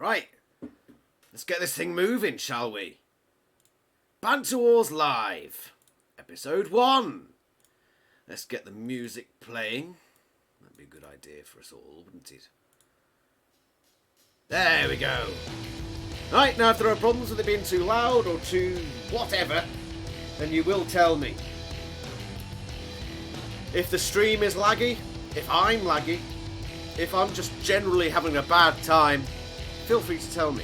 Right, let's get this thing moving, shall we? Banter Wars Live, Episode 1. Let's get the music playing. That'd be a good idea for us all, wouldn't it? There we go. Right, now if there are problems with it being too loud or too whatever, then you will tell me. If the stream is laggy, if I'm laggy, if I'm just generally having a bad time, feel free to tell me.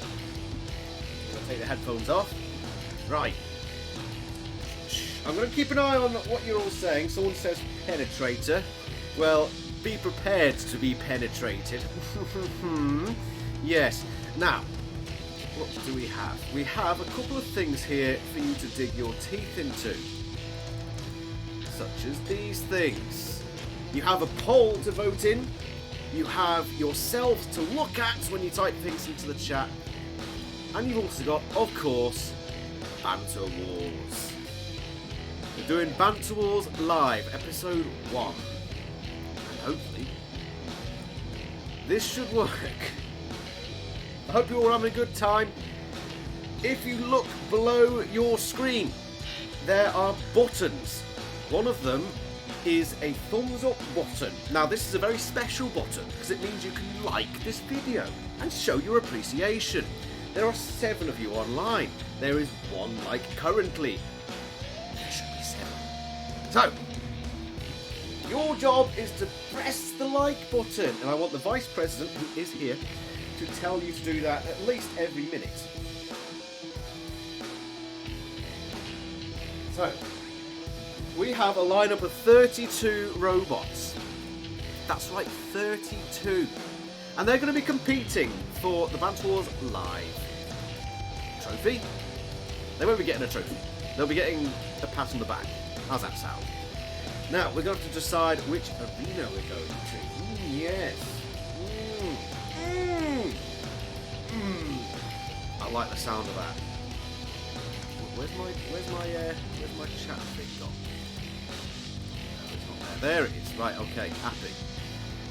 I'm going to take the headphones off. Right. I'm going to keep an eye on what you're all saying. Someone says penetrator. Well, be prepared to be penetrated. Yes. Now, what do we have? We have a couple of things here for you to dig your teeth into. Such as these things. You have a poll to vote in. You have yourselves to look at when you type things into the chat. And you've also got, of course, Banter Wars. We're doing Banter Wars Live, Episode 1. And hopefully, this should work. I hope you're all having a good time. If you look below your screen, there are buttons. One of them is a thumbs up button. Now this is a very special button because it means you can like this video and show your appreciation. There are 7 of you online. There is 1 like currently. There should be 7. So, your job is to press the like button, and I want the Vice President, who is here, to tell you to do that at least every minute. So, we have a lineup of 32 robots. That's right, 32. And they're going to be competing for the Banter Wars Live trophy. They won't be getting a trophy. They'll be getting a pat on the back. How's that sound? Now, we're going to have to decide which arena we're going to. Yes. I like the sound of that. Where's my chat thing gone? No, it's not there. There it is. Right, okay, happy.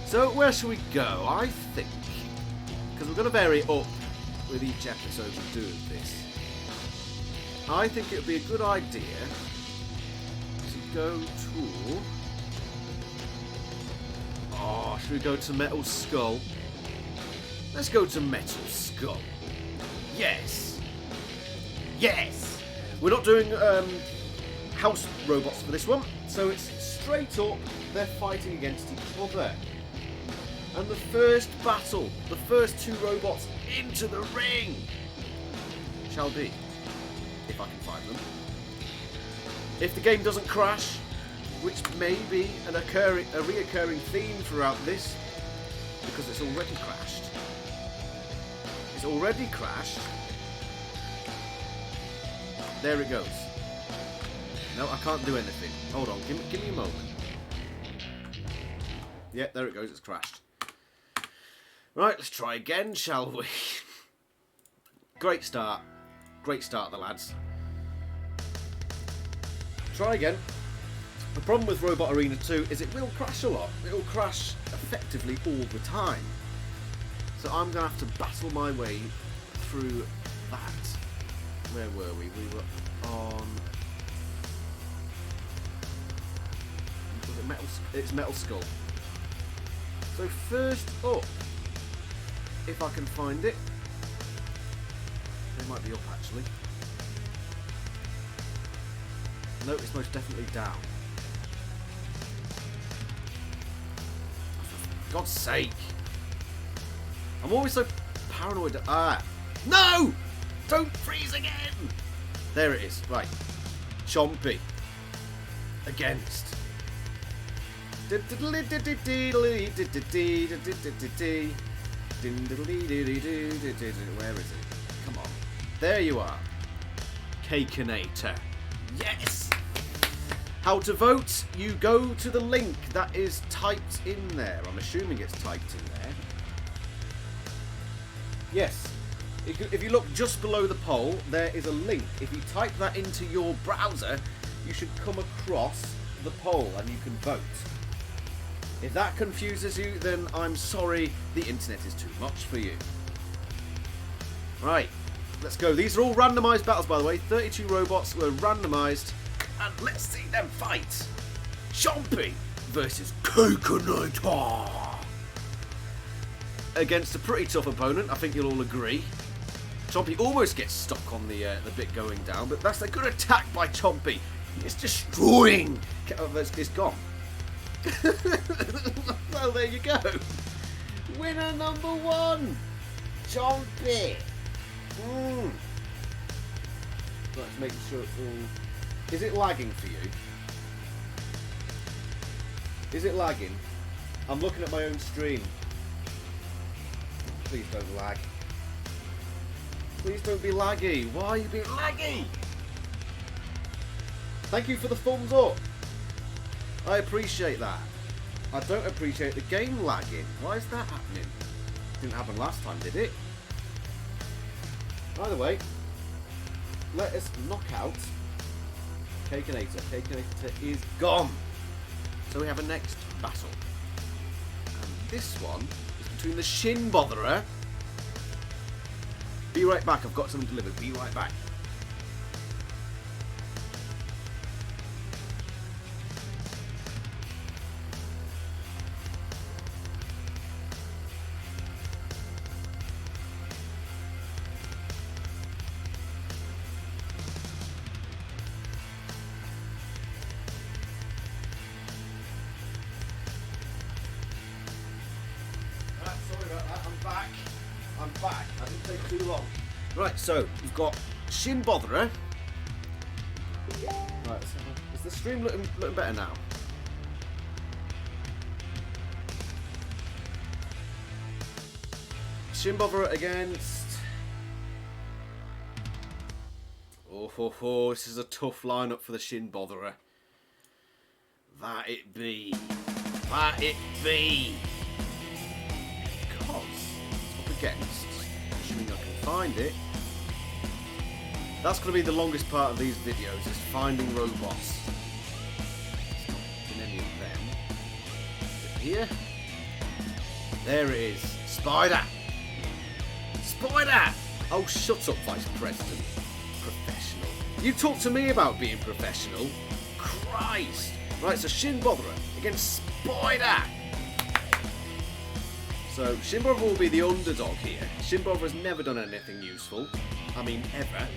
So where should we go? I think, because we're going to vary it up with each episode of doing this, I think it would be a good idea to go to... Oh, should we go to Metal Skull? Let's go to Metal Skull. Yes! Yes! We're not doing house robots for this one, so it's straight up, they're fighting against each other. And the first battle, the first 2 robots into the ring, shall be, if I can find them. If the game doesn't crash, which may be a reoccurring theme throughout this, because it's already crashed. It's already crashed. There it goes. No, I can't do anything. Hold on, give me a moment. Yeah, there it goes, it's crashed. Right, let's try again, shall we? Great start. Great start, the lads. Try again. The problem with Robot Arena 2 is it will crash a lot. It will crash effectively all the time. So I'm going to have to battle my way through that. Where were we? We were on... Was it Metal? It's Metal Skull. So first up, if I can find it, it might be up actually. No, it's most definitely down. For God's sake! I'm always so paranoid. No! Don't freeze again! There it is. Right. Chompy. Against. Where is it? Come on. There you are. Cakeinator. Yes! How to vote? You go to the link that is typed in there. I'm assuming it's typed in there. Yes. If you look just below the poll, there is a link. If you type that into your browser, you should come across the poll and you can vote. If that confuses you, then I'm sorry, the internet is too much for you. Right, let's go. These are all randomised battles, by the way. 32 robots were randomised. And let's see them fight. Chompy versus Coconut. Against a pretty tough opponent, I think you'll all agree. Chompy almost gets stuck on the bit going down, but that's a good attack by Chompy. It's destroying. Oh, it's gone. Well, there you go. Winner number 1, Chompy. Let's make sure it's all. Is it lagging for you? Is it lagging? I'm looking at my own stream. Please don't lag. Please don't be laggy. Why are you being laggy? Thank you for the thumbs up. I appreciate that. I don't appreciate the game lagging. Why is that happening? Didn't happen last time, did it? By the way, let us knock out Cakeinator. Cakeinator is gone. So we have a next battle. And this one is between the Shin Botherer. Be right back, I've got something delivered. Be right back. I'm back. That didn't take too long. Right, so we've got Shin Botherer. Right, so is the stream looking better now? Shin Botherer against. Oh, this is a tough lineup for the Shin Botherer. That it be. That it be. Against, assuming I can find it. That's going to be the longest part of these videos, is finding robots. It's not in any of them. Is it here? There it is. Spider! Spider! Oh, shut up, Vice President. Professional. You talk to me about being professional. Christ! Right, so Shin Botherer against Spider! So, Shin Botherer will be the underdog here. Shin Botherer has never done anything useful. I mean, ever.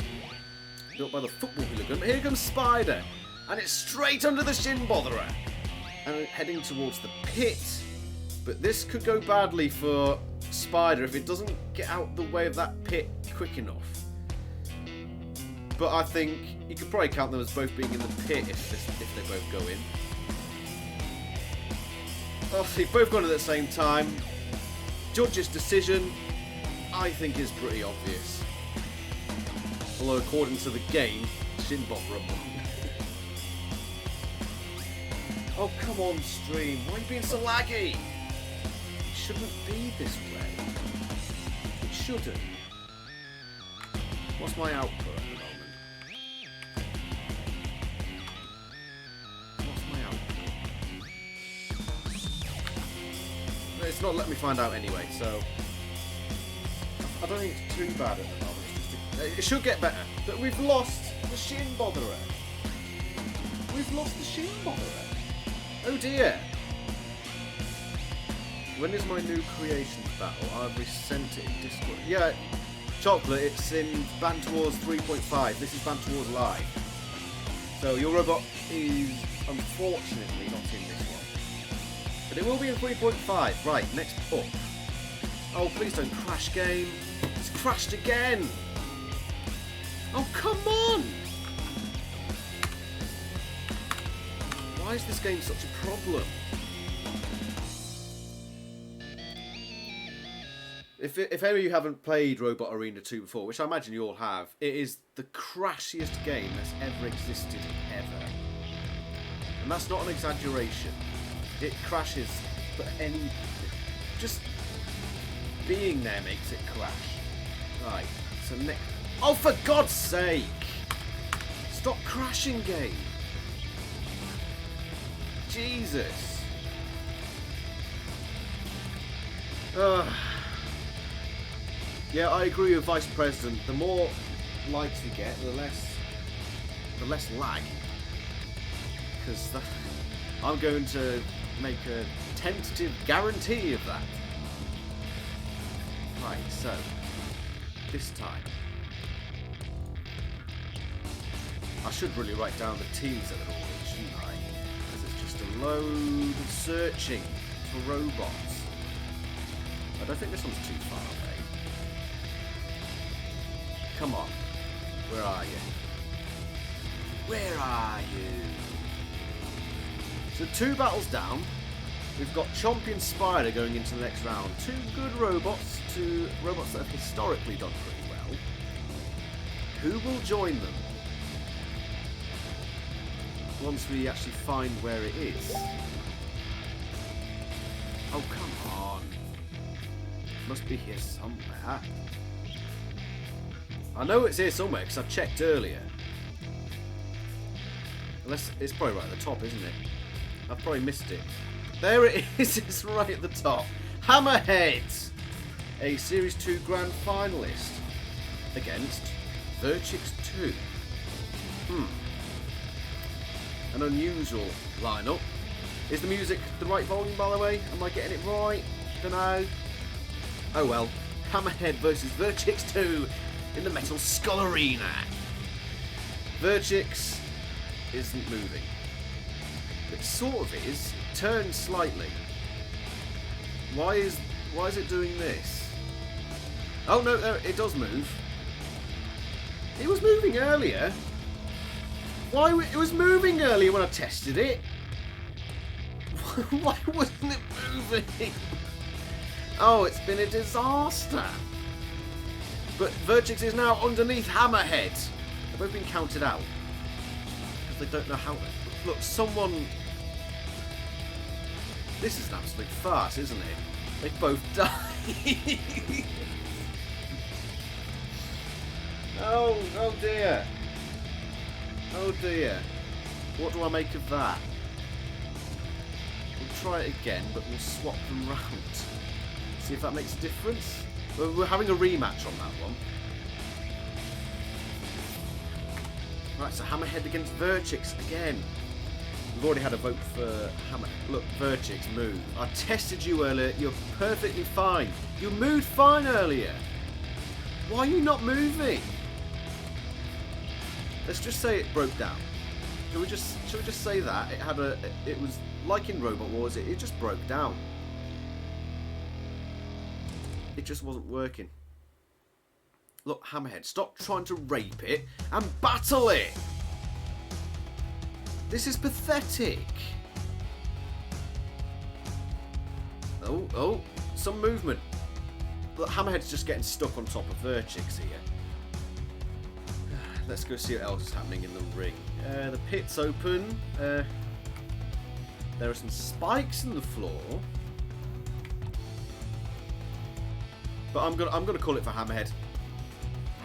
Built by the football hooligan. Here comes Spider. And it's straight under the Shin Botherer. And heading towards the pit. But this could go badly for Spider if it doesn't get out the way of that pit quick enough. But I think you could probably count them as both being in the pit if they both go in. Oh, they've both gone at the same time. Judge's decision, I think, is pretty obvious. Although, according to the game, Shin Botherer won. Oh, come on, stream. Why are you being so laggy? It shouldn't be this way. It shouldn't. What's my output at the moment? What's my output? It's not letting me find out anyway, so I don't think it's too bad at the moment. It should get better. But we've lost the Shin Botherer. We've lost the Shin Botherer. Oh dear. When is my new creations battle? I've resent it in Discord. Yeah, Chocolate, it's in Banter Wars 3.5. This is Banter Wars Live. So your robot is unfortunately not in this one. But it will be in 3.5. Right, next up. Oh, please don't crash, game. It's crashed again. Oh, come on. Why is this game such a problem? If any of you haven't played Robot Arena 2 before, which I imagine you all have, it is the crashiest game that's ever existed, ever. And that's not an exaggeration. It crashes, but just being there makes it crash. Right, so next. Oh, for God's sake! Stop crashing, game. Jesus. Yeah, I agree with Vice President. The more likes we get, the less lag. Because I'm going to make a tentative guarantee of that. Right, so this time I should really write down the T's a little bit, shouldn't I? Because it's just a load of searching for robots. I don't think this one's too far away. Come on. Where are you? Where are you? So 2 battles down. We've got Champion Spider going into the next round. 2 good robots, 2 robots that have historically done pretty well. Who will join them? Once we actually find where it is. Oh, come on. Must be here somewhere. I know it's here somewhere because I checked earlier. Unless it's probably right at the top, isn't it? I've probably missed it. There it is, it's right at the top. Hammerhead, a Series 2 Grand Finalist against Verchix 2. An unusual lineup. Is the music the right volume, by the way? Am I getting it right? Don't know. Oh well. Hammerhead versus Verchix 2 in the Metal Skull Arena. Verchix isn't moving. It sort of is. It turns slightly. Why is it doing this? Oh no, it does move. It was moving earlier. It was moving earlier when I tested it. Why wasn't it moving? Oh, it's been a disaster. But Verchix is now underneath Hammerhead. They've both been counted out. Because they don't know how... Look, someone... This is an absolute farce, isn't it? They both died. Oh dear. Oh dear. What do I make of that? We'll try it again, but we'll swap them round. See if that makes a difference. We're having a rematch on that one. Right, so Hammerhead against Verchix again. We've already had a vote for Hammer. Look, Verchix, move. I tested you earlier. You're perfectly fine. You moved fine earlier. Why are you not moving? Let's just say it broke down. Shall we just say that it was like in Robot Wars. It just broke down. It just wasn't working. Look, Hammerhead, stop trying to rape it and battle it. This is pathetic. Oh, some movement. Look, Hammerhead's just getting stuck on top of Verchix here. Let's go see what else is happening in the ring. The pit's open. There are some spikes in the floor. But I'm gonna call it for Hammerhead.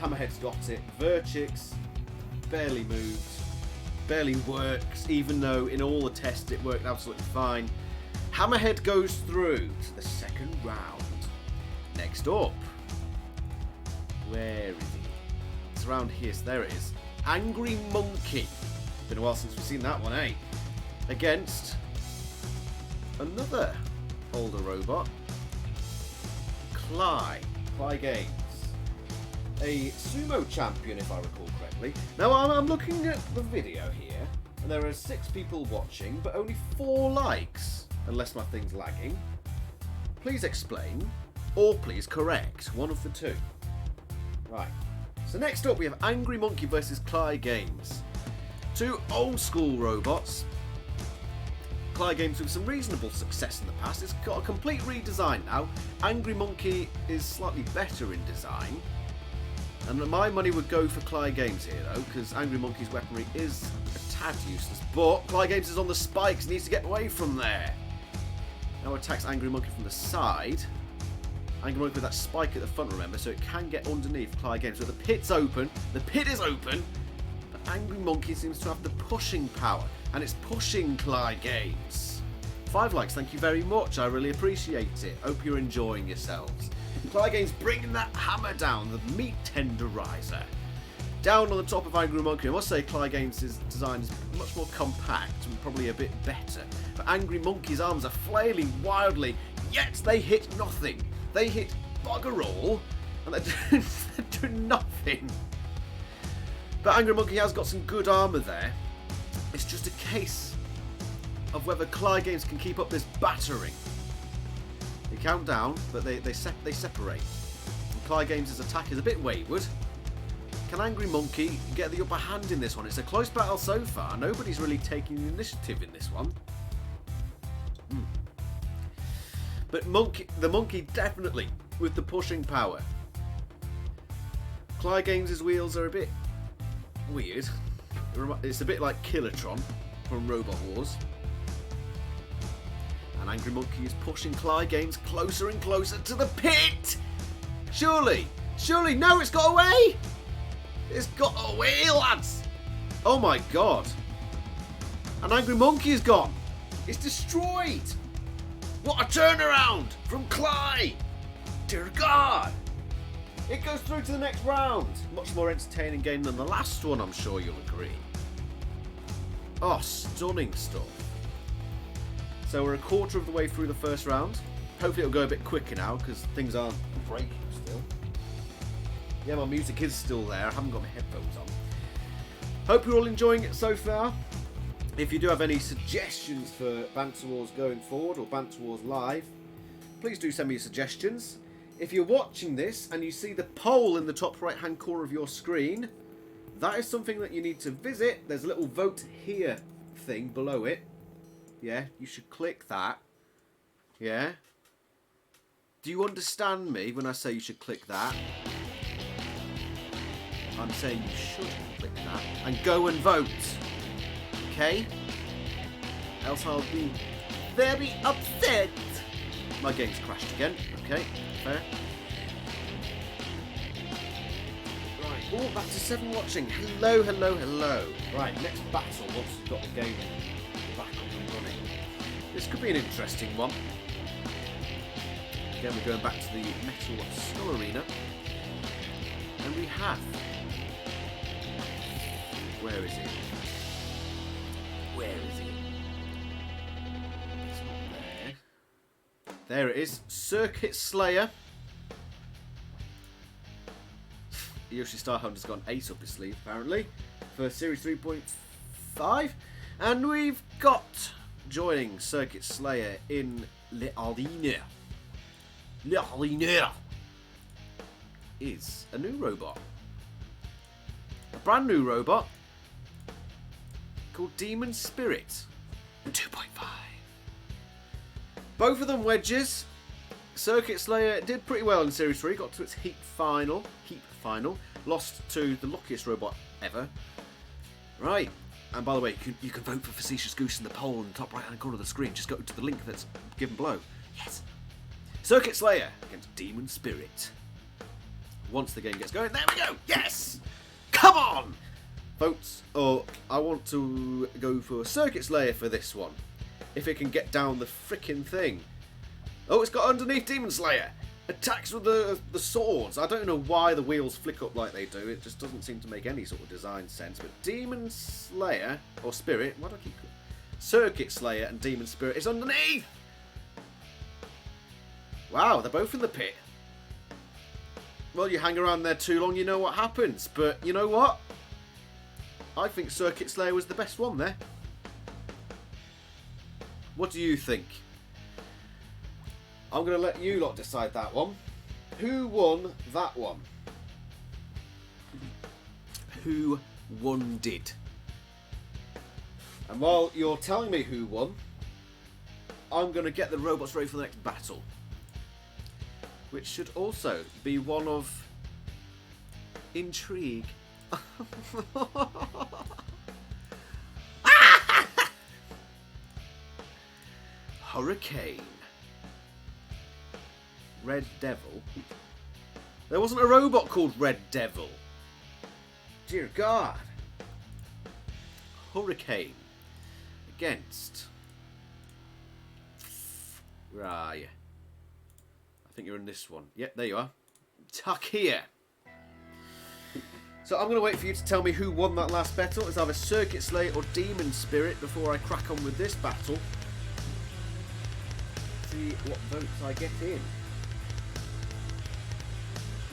Hammerhead's got it. Verchix barely moves, barely works, even though in all the tests it worked absolutely fine. Hammerhead goes through to the second round. Next up, where is he? It's around here, so there it is. Angry Monkey. Been a while since we've seen that one, eh? Against another older robot, Cly Games. A sumo champion, if I recall correctly. Now, I'm looking at the video here, and there are 6 people watching, but only 4 likes, unless my thing's lagging. Please explain, or please correct, one of the 2. Right. So next up, we have Angry Monkey versus Cly Games. 2 old school robots. Cly Games with some reasonable success in the past. It's got a complete redesign now. Angry Monkey is slightly better in design. And my money would go for Cly Games here, though, because Angry Monkey's weaponry is a tad useless. But Cly Games is on the spikes, needs to get away from there. Now attacks Angry Monkey from the side. Angry Monkey with that spike at the front, remember, so it can get underneath Cly Games. So the pit's open. The pit is open. But Angry Monkey seems to have the pushing power, and it's pushing Cly Games. 5 likes, thank you very much. I really appreciate it. Hope you're enjoying yourselves. ClyGames bringing that hammer down, the meat tenderizer. Down on the top of Angry Monkey, I must say ClyGames' design is much more compact and probably a bit better. But Angry Monkey's arms are flailing wildly, yet they hit nothing. They hit bugger all, and they're doing nothing. But Angry Monkey has got some good armour there. It's just a case of whether ClyGames can keep up this battering. They count down, but they separate. And ClyGames' attack is a bit wayward. Can Angry Monkey get the upper hand in this one? It's a close battle so far. Nobody's really taking the initiative in this one. But the monkey definitely with the pushing power. ClyGames' wheels are a bit weird. It's a bit like Killertron from Robot Wars. And Angry Monkey is pushing ClyGames closer and closer to the pit! Surely! Surely! No, it's got away! It's got away, lads! Oh my god! An Angry Monkey is gone! It's destroyed! What a turnaround from Cly! Dear God! It goes through to the next round. Much more entertaining game than the last one, I'm sure you'll agree. Oh, stunning stuff. So we're a quarter of the way through the first round. Hopefully it'll go a bit quicker now, because things aren't breaking still. Yeah, my music is still there. I haven't got my headphones on. Hope you're all enjoying it so far. If you do have any suggestions for Banter Wars going forward, or Banter Wars Live, please do send me your suggestions. If you're watching this and you see the poll in the top right hand corner of your screen, that is something that you need to visit. There's a little vote here thing below it. Yeah, you should click that. Yeah? Do you understand me when I say you should click that? I'm saying you should click that and go and vote. Okay? Else I'll be very upset. My game's crashed again. Okay, fair. Right, oh, back to 7 watching. Hello, hello, hello. Right, next battle once we've got the game back up and running. This could be an interesting one. Again, we're going back to the Metal Skull Arena. And we have... Where is it? Where is it? It's not there. There it is. Circuit Slayer. Yoshi Starhounder's got an ace up his sleeve, apparently, for Series 3.5. And we've got, joining Circuit Slayer in L'Arena. L'Arena is a new robot. A brand new robot called Demon Spirit 2.5. Both of them wedges. Circuit Slayer did pretty well in Series 3, got to its heat final, lost to the luckiest robot ever. Right, and by the way, you can vote for Facetious Goose in the poll in the top right hand corner of the screen. Just go to the link that's given below. Yes. Circuit Slayer against Demon Spirit. Once the game gets going, there we go. Yes. Come on. Votes. Oh, I want to go for Circuit Slayer for this one. If it can get down the frickin' thing. Oh, it's got underneath Demon Slayer. Attacks with the swords. I don't know why the wheels flick up like they do. It just doesn't seem to make any sort of design sense. But Demon Slayer, or Spirit, why do I keep... Circuit Slayer and Demon Spirit is underneath. Wow, they're both in the pit. Well, you hang around there too long, you know what happens. But you know what? I think Circuit Slayer was the best one there. What do you think? I'm going to let you lot decide that one. Who won that one? Who won did? And while you're telling me who won, I'm going to get the robots ready for the next battle. Which should also be one of intrigue. Hurricane. Red Devil. There wasn't a robot called Red Devil. Dear God. Hurricane against... Right. I I think you're in this one. Yep, there you are. Takia. So I'm going to wait for you to tell me who won that last battle. It's either Circuit Slayer or Demon Spirit before I crack on with this battle. See what votes I get in.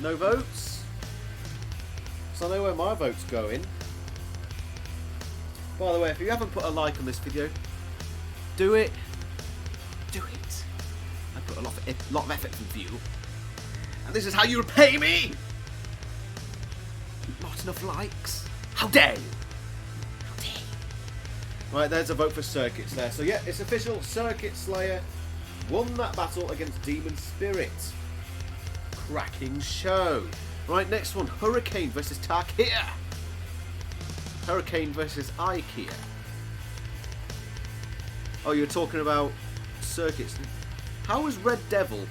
No votes? So I know where my vote's going. By the way, if you haven't put a like on this video, do it. Do it. I put a lot of effort into you. And this is how you repay me! Not enough likes? How dare you? How dare you? Right, there's a vote for Circuit Slayer. So yeah, it's official. Circuit Slayer won that battle against Demon Spirit. Cracking show. Right, next one. Hurricane versus Takia. Hurricane versus Ikea. Oh, you're talking about Circuits. How was Red Devil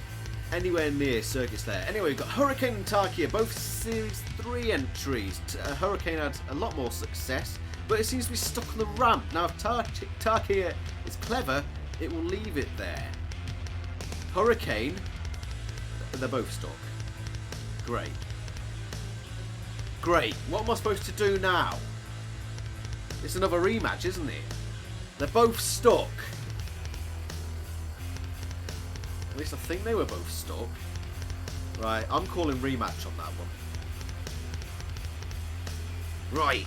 anywhere near Circuit Slayer? Anyway, we've got Hurricane and Takia, both Series 3 entries. Hurricane had a lot more success, but it seems to be stuck on the ramp. Now, if Takia is clever, it will leave it there. Hurricane, they're both stuck. Great. Great. What am I supposed to do now? It's another rematch, isn't it? They're both stuck. At least I think they were both stuck. Right, I'm calling rematch on that one. Right.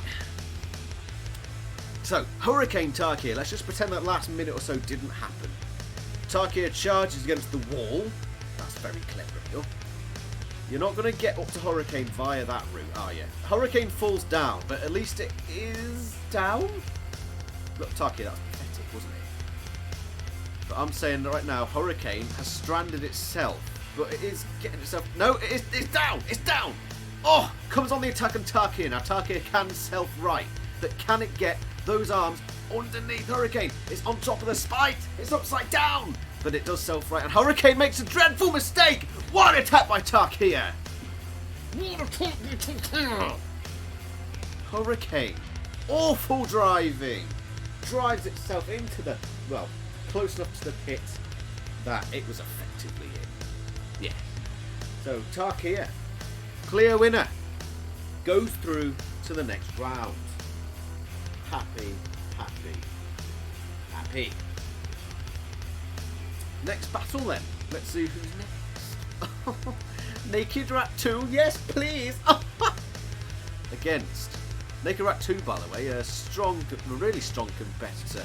So, Hurricane Takia. Let's just pretend that last minute or so didn't happen. Takia charges against the wall. That's very clever of you. You're not going to get up to Hurricane via that route, are you? Hurricane falls down, but at least it is down? Look, Takia, that's pathetic, wasn't it? But I'm saying right now, Hurricane has stranded itself, but it is getting itself... No, it's down! It's down! Oh! Comes on the attack on Takia. Now, Takia can self-right, but can it get those arms underneath Hurricane? It's on top of the spike! It's upside down! But it does self-right, and Hurricane makes a dreadful mistake! What an attack by Takia! What an attack by Takia! Hurricane. Awful driving! Drives itself into the... well, close enough to the pit that it was effectively in. Yeah. So, Takia, clear winner, goes through to the next round. Happy, happy, happy. Next battle then. Let's see who's next. Naked Rat 2, yes please. Against Naked Rat 2, by the way, a really strong competitor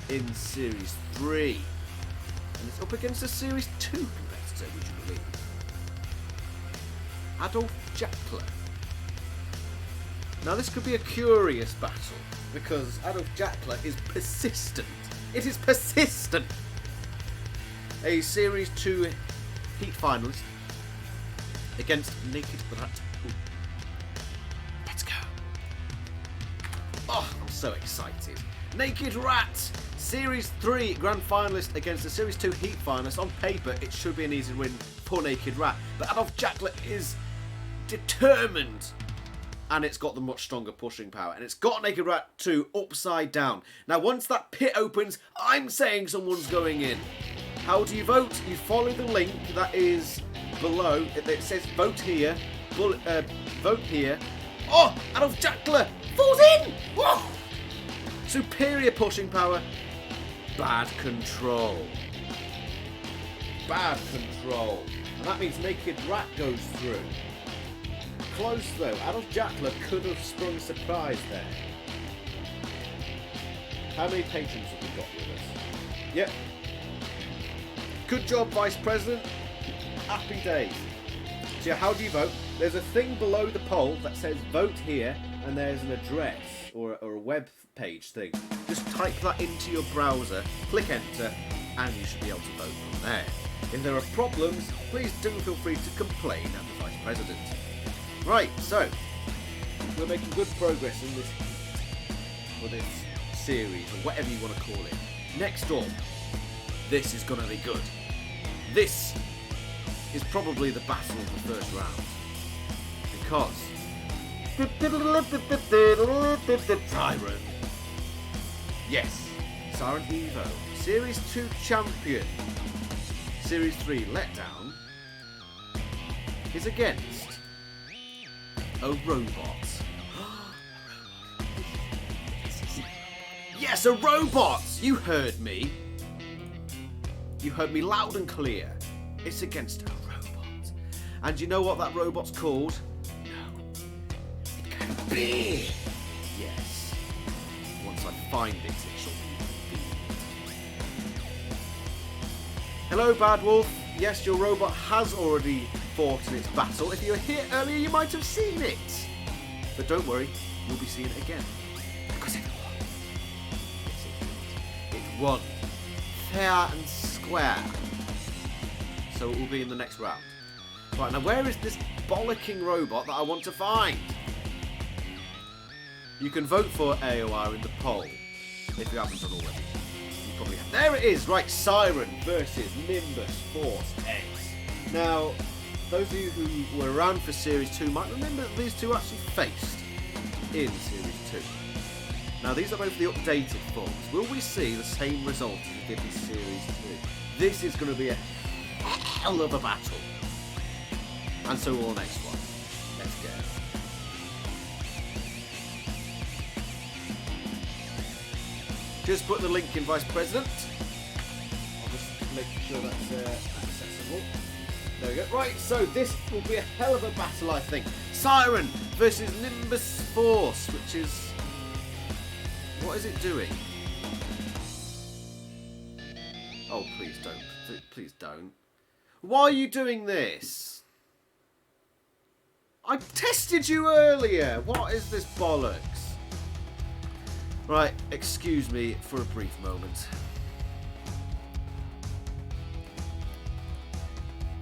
in Series 3. And it's up against a Series 2 competitor, would you believe? Adolf Jackler. Now this could be a curious battle, because Adolf Jackler is persistent. It is persistent! A Series 2 Heat finalist against Naked Rat 2. Let's go. Oh, I'm so excited. Naked Rat, Series 3 Grand Finalist against the Series 2 Heat Finalist. On paper, it should be an easy win for Naked Rat. But Adolf Jackler is determined. And it's got the much stronger pushing power. And it's got Naked Rat 2 upside down. Now, once that pit opens, I'm saying someone's going in. How do you vote? You follow the link that is below. It says vote here. Vote here. Oh, Adolf Jackler falls in! Whoa! Superior pushing power. Bad control. Bad control. And that means Naked Rat goes through. Close though. Adolf Jackler could have sprung a surprise there. How many patrons have we got with us? Yep. Good job, Vice President. Happy days. So how do you vote? There's a thing below the poll that says vote here, and there's an address or a web page thing. Just type that into your browser, click enter, and you should be able to vote from there. If there are problems, please do feel free to complain at the Vice President. Right, so we're making good progress in this series, or whatever you want to call it. Next up, this is going to be good. This is probably the battle of the first round. Because... Siren. Yes, Siren Evo. Series 2 champion. Series 3 letdown. is against a robot. Yes, a robot! You heard me. You heard me loud and clear. It's against a robot. And you know what that robot's called? No. It can be. Yes. Once I find it, it shall be. Hello, Bad Wolf. Yes, your robot has already fought in its battle. If you were here earlier, you might have seen it. But don't worry, you'll be seeing it again. Because it won. Yes, it won. Fair and square. So it will be in the next round. Right, now where is this bollocking robot that I want to find? You can vote for AOR in the poll, if you haven't done already. You probably have. There it is! Right, Siren versus Nimbus Force X. Now, those of you who were around for Series 2 might remember that these two actually faced in Series 2. Now, these are both the updated forms. Will we see the same result as we did in Series 2? This is going to be a hell of a battle. And so will the next one. Let's go. Just put the link in, Vice President. I'll just make sure that's accessible. There we go. Right, so this will be a hell of a battle, I think. Siren versus Nimbus Force, which is... What is it doing? Oh, please don't. Please don't. Why are you doing this? I tested you earlier. What is this bollocks? Right, excuse me for a brief moment.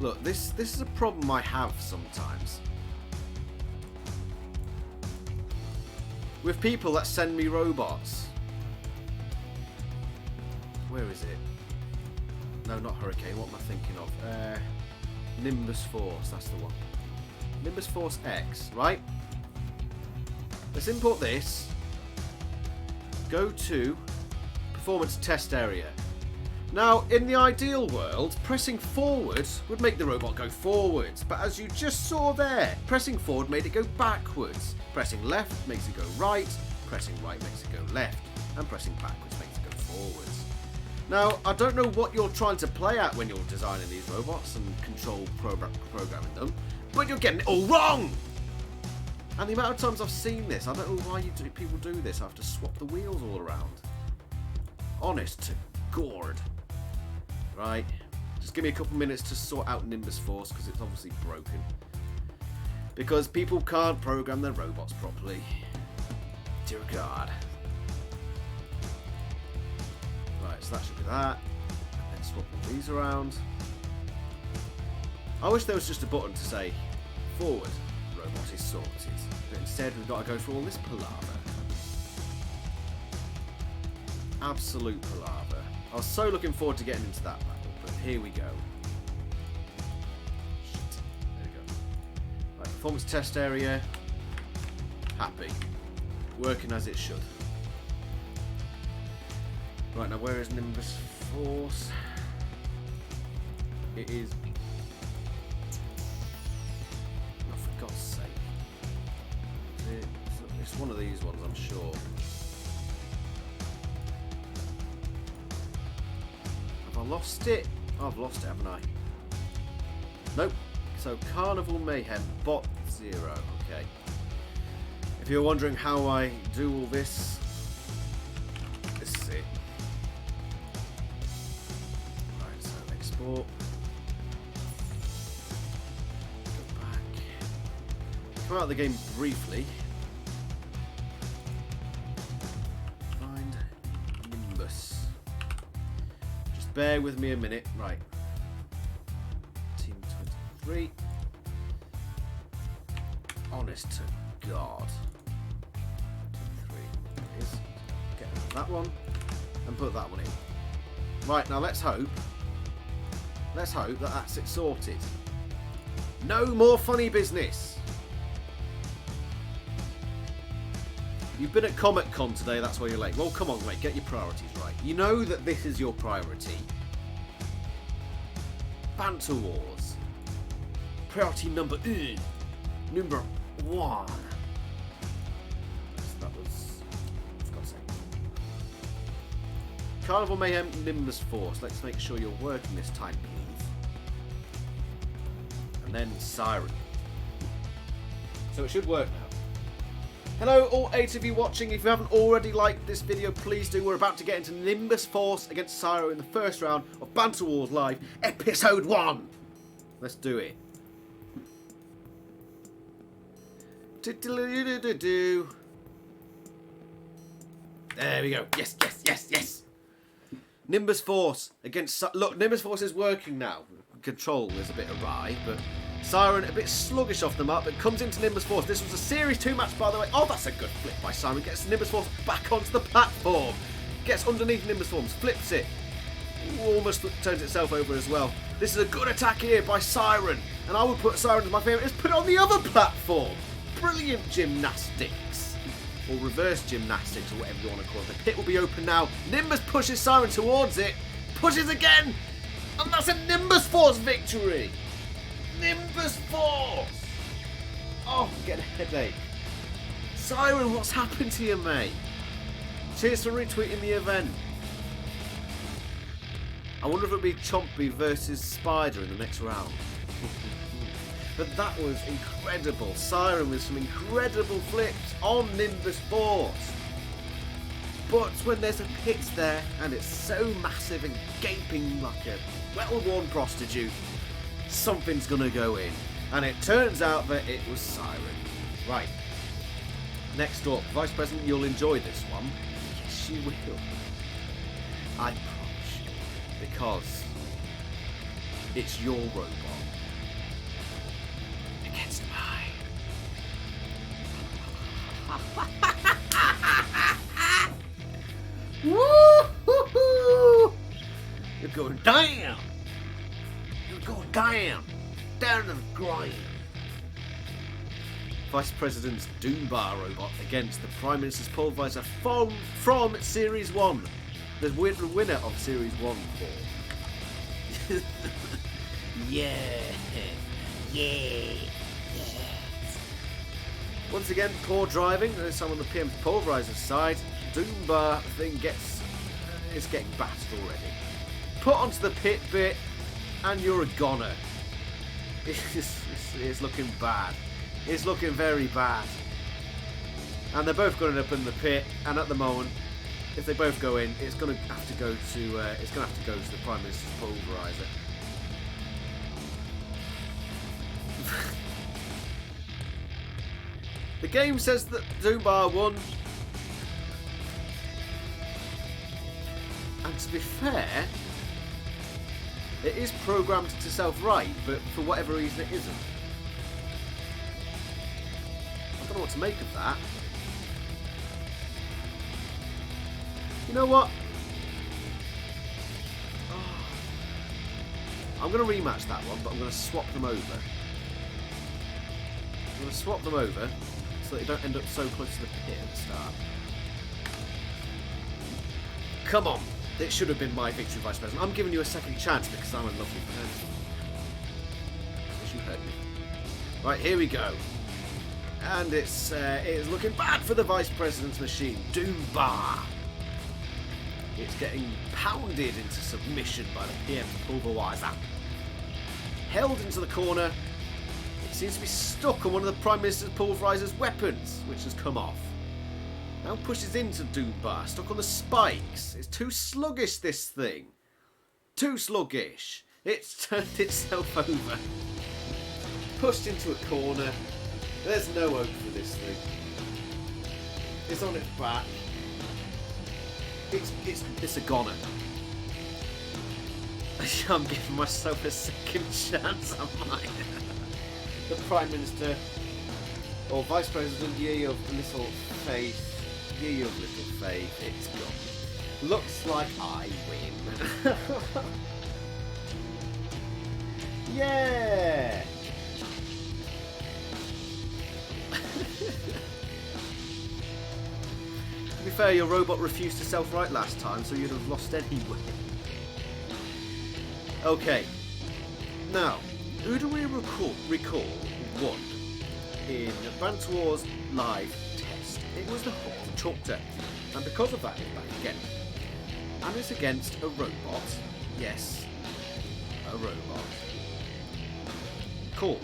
Look, this is a problem I have sometimes. With people that send me robots. Where is it? No, not Hurricane. What am I thinking of? Nimbus Force. That's the one. Nimbus Force X, right? Let's import this. Go to Performance Test Area. Now, in the ideal world, pressing forward would make the robot go forwards. But as you just saw there, pressing forward made it go backwards. Pressing left makes it go right. Pressing right makes it go left. And pressing backwards makes it go forwards. Now, I don't know what you're trying to play at when you're designing these robots and control programming them, but you're getting it all wrong! And the amount of times I've seen this, I don't know why people do this. I have to swap the wheels all around. Honest to God. Right, just give me a couple minutes to sort out Nimbus Force, because it's obviously broken. Because people can't program their robots properly. Dear God. Right, so that should be that. And then swap all these around. I wish there was just a button to say, forward, robot is sorted. But instead we've got to go through all this palaver. Absolute palaver. I was so looking forward to getting into that battle, but here we go. Shit. There we go. Right, performance test area. Happy. Working as it should. Right, now where is Nimbus Force? It is... Oh, for God's sake. It's one of these ones, I'm sure. Have I lost it? Oh, I've lost it, haven't I? Nope. So, Carnival Mayhem, Bot 0. Okay. If you're wondering how I do all this, this is it. Right, so export. Go back. Come out of the game briefly. Find Nimbus. Just bear with me a minute. Right. Team 23. Honest to God. 23 is. Get that one and put that one in. Right, now let's hope that that's it sorted. No more funny business. You've been at Comic Con today, that's why you're late. Well, come on, mate, get your priorities right. You know that this is your priority. Banter Wars. priority number 1. Number 1. So that was... I forgot to say. Carnival Mayhem Nimbus Force. Let's make sure you're working this time, please. And then Siren. So it should work now. Hello, all 8 of you watching. If you haven't already liked this video, please do. We're about to get into Nimbus Force against Syro in the first round of Banter Wars Live, Episode 1. Let's do it. There we go. Yes, yes, yes, yes. Nimbus Force against... Look, Nimbus Force is working now. Control is a bit awry, but... Siren a bit sluggish off the mark, but comes into Nimbus Force. This was a Series 2 match, by the way. Oh, that's a good flip by Siren. Gets Nimbus Force back onto the platform. Gets underneath Nimbus Force, flips it. Ooh, almost turns itself over as well. This is a good attack here by Siren. And I would put Siren as my favourite. Let's put it on the other platform. Brilliant gymnastics. Or reverse gymnastics, or whatever you want to call it. The pit will be open now. Nimbus pushes Siren towards it. Pushes again. And that's a Nimbus Force victory. Nimbus Force! Oh, I'm getting a headache. Siren, what's happened to you, mate? Cheers for retweeting the event. I wonder if it'll be Chompy versus Spider in the next round. But that was incredible. Siren with some incredible flips on Nimbus Force. But when there's a pit there, and it's so massive and gaping like a well-worn prostitute, something's gonna go in, and it turns out that it was Siren. Right, next up, Vice President, you'll enjoy this one. Yes, you will. I promise you, because it's your robot against mine. Woo-hoo-hoo! You're going down. Go down to the grind. Vice President's Doombar robot against the Prime Minister's Pulverizer from Series 1. The winner of Series 1 4. Yeah. Once again, poor driving. There's some on the PM's Pulverizer's side. Doombar thing it's getting battered already. Put onto the pit bit. And you're a goner. It's looking bad. It's looking very bad. And they're both going up in the pit. And at the moment, if they both go in, it's going to have to go to the Prime Minister's Pulverizer. The game says that Doombar won. And to be fair, it is programmed to self-right, but for whatever reason it isn't. I don't know what to make of that. You know what? Oh. I'm going to rematch that one, but I'm going to swap them over. I'm going to swap them over so that you don't end up so close to the pit at the start. Come on. It should have been my victory, Vice President. I'm giving you a second chance because I'm a lovely person. As you heard me. Right, here we go. And it is looking bad for the Vice President's machine. Doombar. It's getting pounded into submission by the PM's Pulverizer. Held into the corner. It seems to be stuck on one of the Prime Minister's Pulverizer's weapons, which has come off. Now pushes into Doombar, stuck on the spikes. It's too sluggish, this thing. Too sluggish. It's turned itself over. Pushed into a corner. There's no hope for this thing. It's on its back. It's a goner. I'm giving myself a second chance, am I? The Prime Minister, or Vice President, ye of little faith. Ye of little faith, it's gone. Looks like I win. Yeah! To be fair, your robot refused to self-right last time, so you'd have lost anyway. Okay. Now, who do we recall won in Banter Wars live test? It was the Hook the Chuckter, and because of that, it's back again. And it's against a robot. Yes, a robot called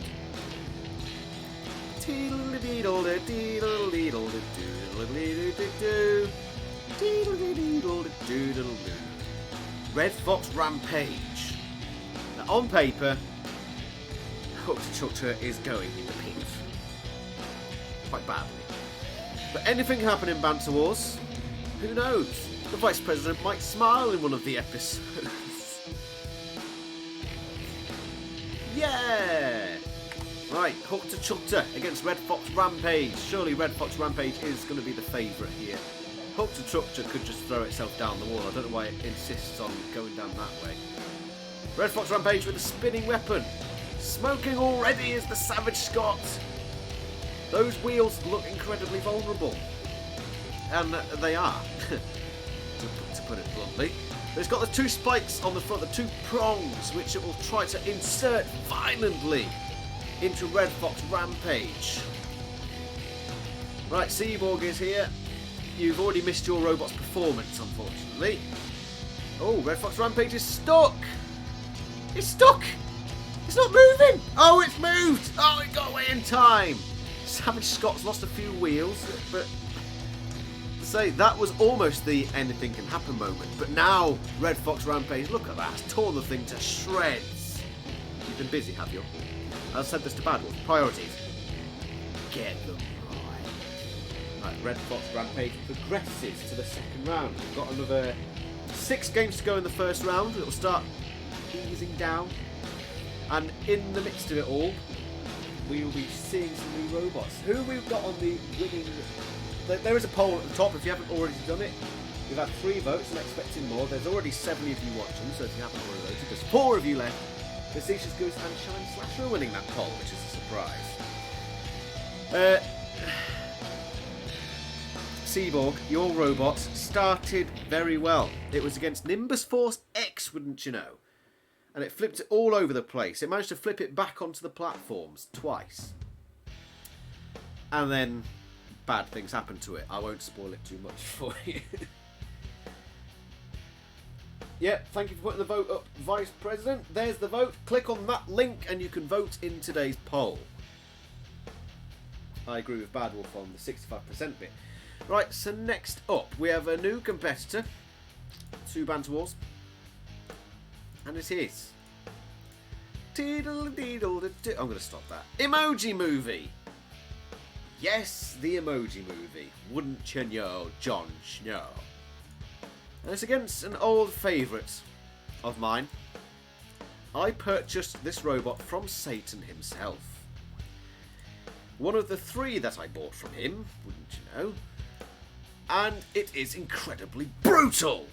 Red Fox Rampage. Now, on paper, Hook the Chuckter is going in the pink. Quite badly. But anything can happen in Banter Wars. Who knows? The Vice President might smile in one of the episodes. Yeah! Right, Hook the Chuckter against Red Fox Rampage. Surely Red Fox Rampage is going to be the favourite here. Hook the Chuckter could just throw itself down the wall. I don't know why it insists on going down that way. Red Fox Rampage with a spinning weapon. Smoking already is the Savage Scott. Those wheels look incredibly vulnerable. And they are, to put it bluntly. But it's got the two spikes on the front, the two prongs, which it will try to insert violently into Red Fox Rampage. Right, Seaborg is here. You've already missed your robot's performance, unfortunately. Oh, Red Fox Rampage is stuck! It's stuck! It's not moving! Oh, it's moved! Oh, it got away in time! Savage Scott's lost a few wheels, but say that was almost the anything can happen moment. But now, Red Fox Rampage, look at that, it's torn the thing to shreds. You've been busy, have you? I've said this to Bad Wolf. Priorities. Get them right. Right, Red Fox Rampage progresses to the second round. We've got another 6 games to go in the first round. It'll start easing down. And in the midst of it all, we will be seeing some new robots. Who we've got on the winning... There is a poll at the top if you haven't already done it. We've had 3 votes. I'm expecting more. There's already 70 of you watching, so if you haven't already voted, there's 4 of you left. Facetious Goose and Shine Slasher are winning that poll, which is a surprise. Seaborg, your robot started very well. It was against Nimbus Force X, wouldn't you know? And it flipped it all over the place. It managed to flip it back onto the platforms twice. And then bad things happened to it. I won't spoil it too much for you. Yeah, thank you for putting the vote up, Vice President. There's the vote. Click on that link and you can vote in today's poll. I agree with Bad Wolf on the 65% bit. Right, so next up, we have a new competitor to Banter Wars. And it is... I'm going to stop that. Emoji Movie. Yes, the Emoji Movie. Wouldn't you know, Jon Snow? And it's against an old favourite of mine. I purchased this robot from Satan himself. One of the 3 that I bought from him, wouldn't you know? And it is incredibly brutal!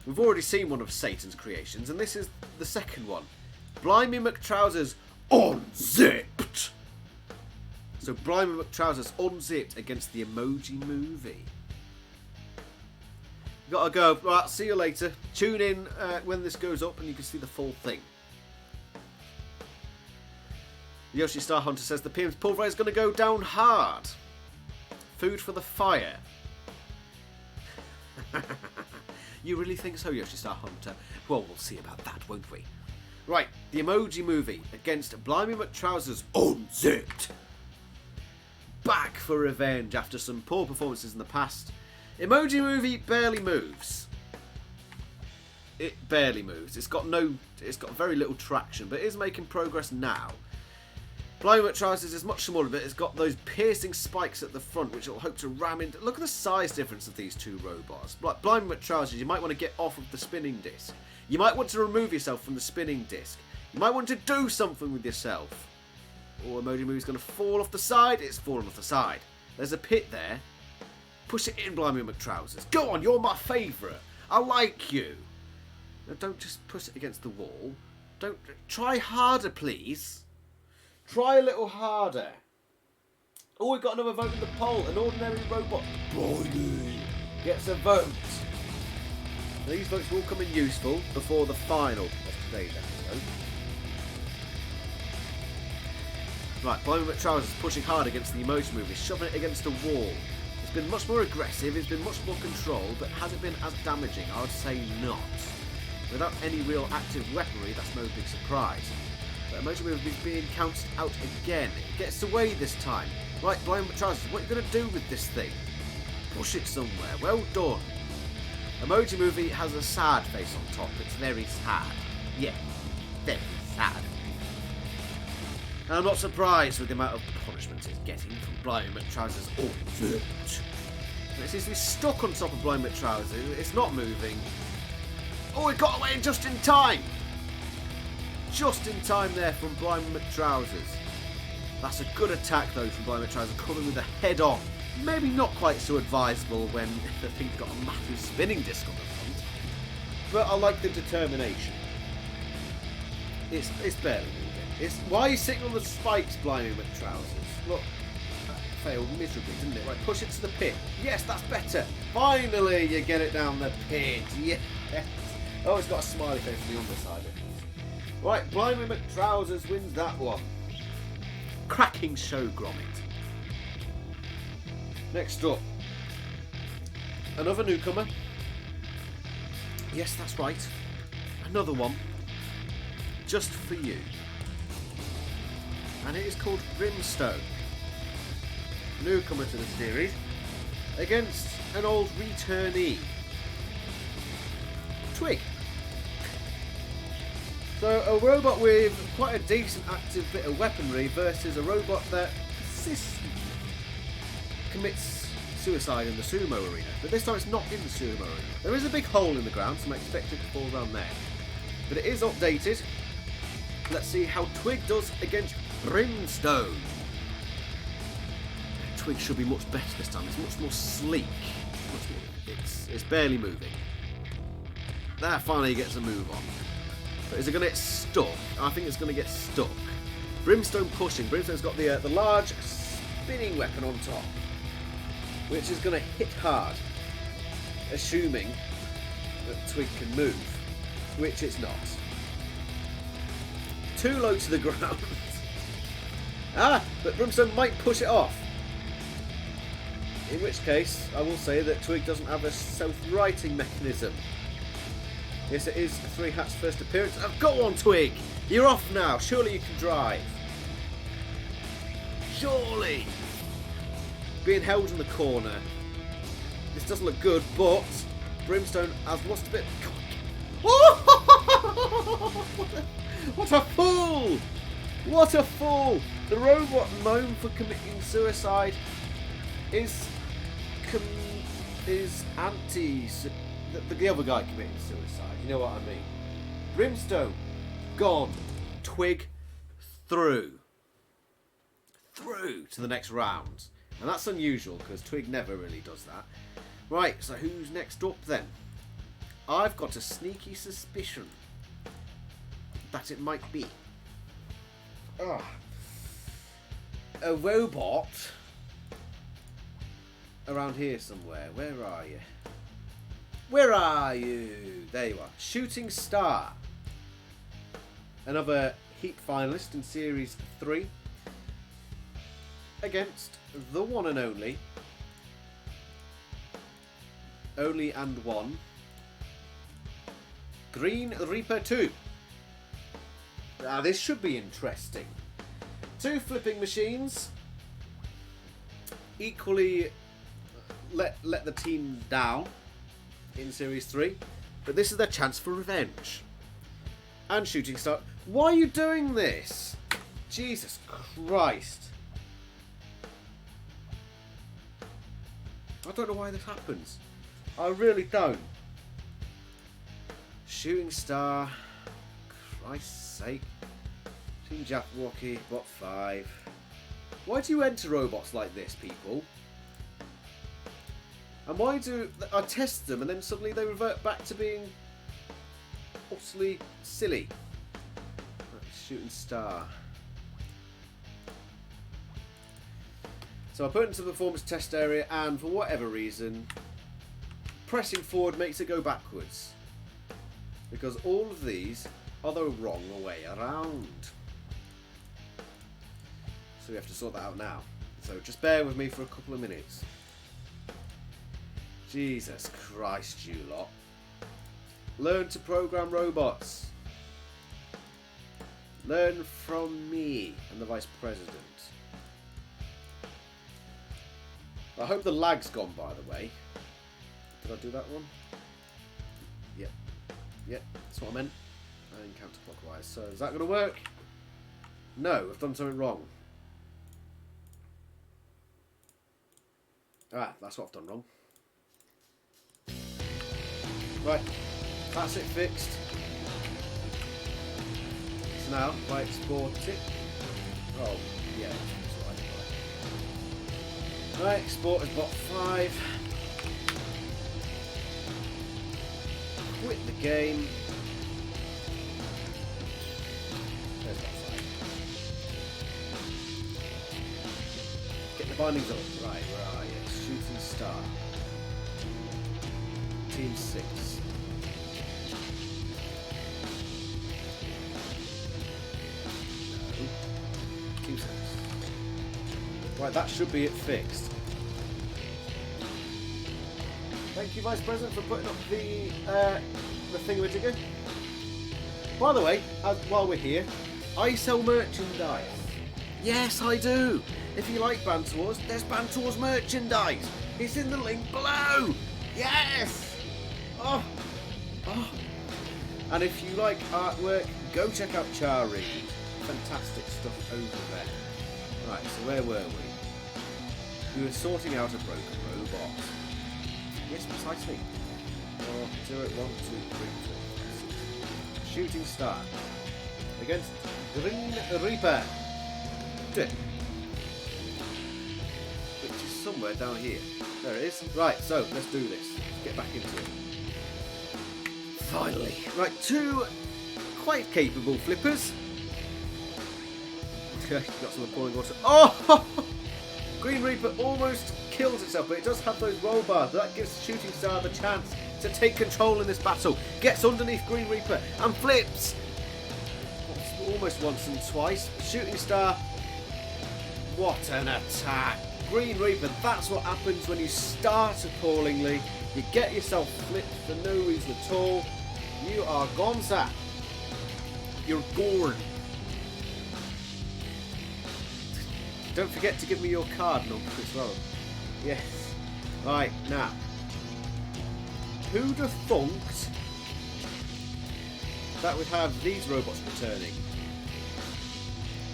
We've already seen one of Satan's creations, and this is the second one. Blimey McTrousers Unzipped! So Blimey McTrousers Unzipped against the Emoji Movie. Gotta go. Right, see you later. Tune in when this goes up and you can see the full thing. Yoshi Star Hunter says the PM's pulver is going to go down hard. Food for the fire. You really think so, Yoshi Star Hunter? Well, we'll see about that, won't we? Right, the Emoji Movie against Blimey McTrousers Unzipped. Back for revenge after some poor performances in the past. Emoji Movie barely moves. It barely moves. It's got very little traction, but it is making progress now. Blimey McTrousers is much smaller, but it's got those piercing spikes at the front, which will hope to ram into... Look at the size difference of these 2 robots. Like Blimey McTrousers, you might want to get off of the spinning disc. You might want to remove yourself from the spinning disc. You might want to do something with yourself. Oh, Emoji Movie's going to fall off the side. It's fallen off the side. There's a pit there. Push it in, Blimey McTrousers. Go on, you're my favourite. I like you. Now, don't just push it against the wall. Don't... Try harder, please. Try a little harder. Oh, we've got another vote in the poll. An ordinary robot, Blimey, gets a vote. These votes will come in useful before the final of today's episode. Right, Blind Trousers pushing hard against the emoji movie, shoving it against a wall. It's been much more aggressive, it's been much more controlled, but has it been as damaging? I would say not. Without any real active weaponry, that's no big surprise. But emoji movie is being counted out again. It gets away this time. Right, Blind Trousers, what are you going to do with this thing? Push it somewhere. Well done. Emoji movie has a sad face on top. It's very sad. Yeah, very sad. And I'm not surprised with the amount of punishment it's getting from Blind Trousers. It seems to be stuck on top of Blind Trousers. It's not moving. Oh, it got away just in time. Just in time there from Blind Trousers. That's a good attack though from Blind Trousers, coming with a head on. Maybe not quite so advisable when the thing's got a massive spinning disc on the front. But I like the determination. It's barely moving. Why are you sitting on the spikes, Blind Trousers? Look, that failed miserably, didn't it? Right, push it to the pit. Yes, that's better. Finally, you get it down the pit. Yes. Oh, it's got a smiley face on the underside of it. Right, Blind Trousers wins that one. Cracking show, Gromit. Next up, another newcomer. Yes, that's right. Another one. Just for you. And it is called Brimstone. Newcomer to the series. Against an old returnee. Twig. So a robot with quite a decent active bit of weaponry versus a robot that commits suicide in the sumo arena. But this time it's not in the sumo arena. There is a big hole in the ground, so I expect it to fall down there. But it is updated. Let's see how Twig does against Brimstone. Twig should be much better this time. It's much more sleek. It's barely moving. That finally gets a move on. But is it going to get stuck? I think it's going to get stuck. Brimstone pushing. Brimstone's got the large spinning weapon on top, which is going to hit hard, assuming that Twig can move, which it's not. Too low to the ground. But Brimstone might push it off. In which case, I will say that Twig doesn't have a self-righting mechanism. Yes, it is 3 Hats' first appearance. Oh, go on, Twig! You're off now. Surely you can drive. Surely! Being held in the corner. This doesn't look good, but Brimstone has lost a bit. What a fool! What a fool! The robot known for committing suicide is anti. The other guy committing suicide. You know what I mean? Brimstone gone. Twig through to the next round. And that's unusual because Twig never really does that. Right, so who's next up then? I've got a sneaky suspicion that it might be a robot around here somewhere. Where are you? Where are you? There you are. Shooting Star. Another Heat finalist in Series 3. Against the one and only and one, Green Reaper 2. Now this should be interesting. 2 flipping machines. Equally let the team down in Series 3. But this is their chance for revenge. And Shooting Star. Why are you doing this? Jesus Christ. I don't know why this happens. I really don't. Shooting Star. Christ's sake. Team Jabberwocky, Bot 5. Why do you enter robots like this, people? And why do I test them and then suddenly they revert back to being utterly silly? Shooting Star. So I put it into the performance test area, and for whatever reason, pressing forward makes it go backwards. Because all of these are the wrong way around. So we have to sort that out now. So just bear with me for a couple of minutes. Jesus Christ, you lot. Learn to program robots. Learn from me and the Vice President. I hope the lag's gone, by the way. Did I do that one? Yep. Yep, that's what I meant. And counterclockwise. So is that going to work? No, I've done something wrong. Ah, that's what I've done wrong. Right, that's it fixed. So now, if I export it... Oh, yeah, that's right. Right, export as bot 5. Quit the game. There's bot 5. Get the bindings up. Right, where are you? Shooting star. Team 6. No. Team 6. Right, that should be it fixed. Thank you, Vice President, for putting up the thingamajigger. By the way, while we're here, I sell merchandise. Yes, I do. If you like Banter Wars, there's Banter Wars merchandise. It's in the link below. Yes. Oh. And if you like artwork, go check out Chari. Fantastic stuff over there. Right, so where were we? We were sorting out a broken robot. Yes, precisely. 0, 1, 2, 3, 4. Shooting star against Green Reaper. Which is somewhere down here. There it is. Right, so let's do this. Let's get back into it. Finally. Right, 2 quite capable flippers. Okay, got some boiling water. Oh! Green Reaper almost kills itself, but it does have those roll bars. That gives Shooting Star the chance to take control in this battle. Gets underneath Green Reaper and flips. Almost once and twice. Shooting Star. What an attack. Green Reaper, that's what happens when you start appallingly. You get yourself flipped for no reason at all. You are gone, sir. You're gone. Don't forget to give me your card number as well. Yes. Right, now. Who'd have thunked that we'd have these robots returning?